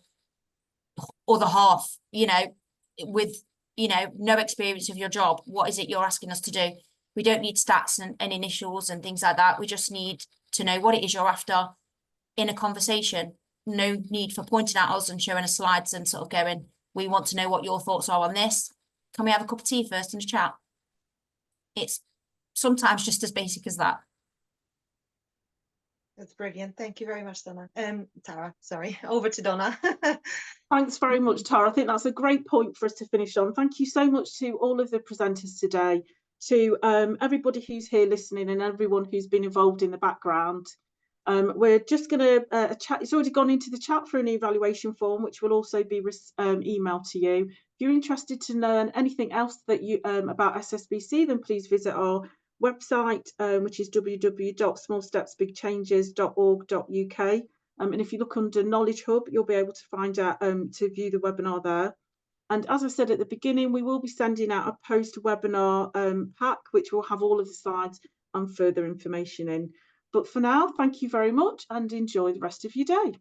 other half, you know, with, you know, no experience of your job. What is it you're asking us to do? We don't need stats and initials and things like that. We just need to know what it is you're after in a conversation. no need for pointing at us and showing us slides and sort of going, we want to know what your thoughts are on this. Can we have a cup of tea first and a chat? It's sometimes just as basic as that. That's brilliant. Thank you very much, Donna. Tara, sorry, over to Donna. Thanks very much, Tara. I think that's a great point for us to finish on. Thank you so much to all of the presenters today, to everybody who's here listening and everyone who's been involved in the background. We're just going to chat. It's already gone into the chat for an evaluation form, which will also be emailed to you. If you're interested to learn anything else that you about SSBC, then please visit our website, which is www.smallstepsbigchanges.org.uk. And if you look under Knowledge Hub, you'll be able to find out to view the webinar there. And as I said at the beginning, we will be sending out a post-webinar pack, which will have all of the slides and further information in. But for now, thank you very much and enjoy the rest of your day.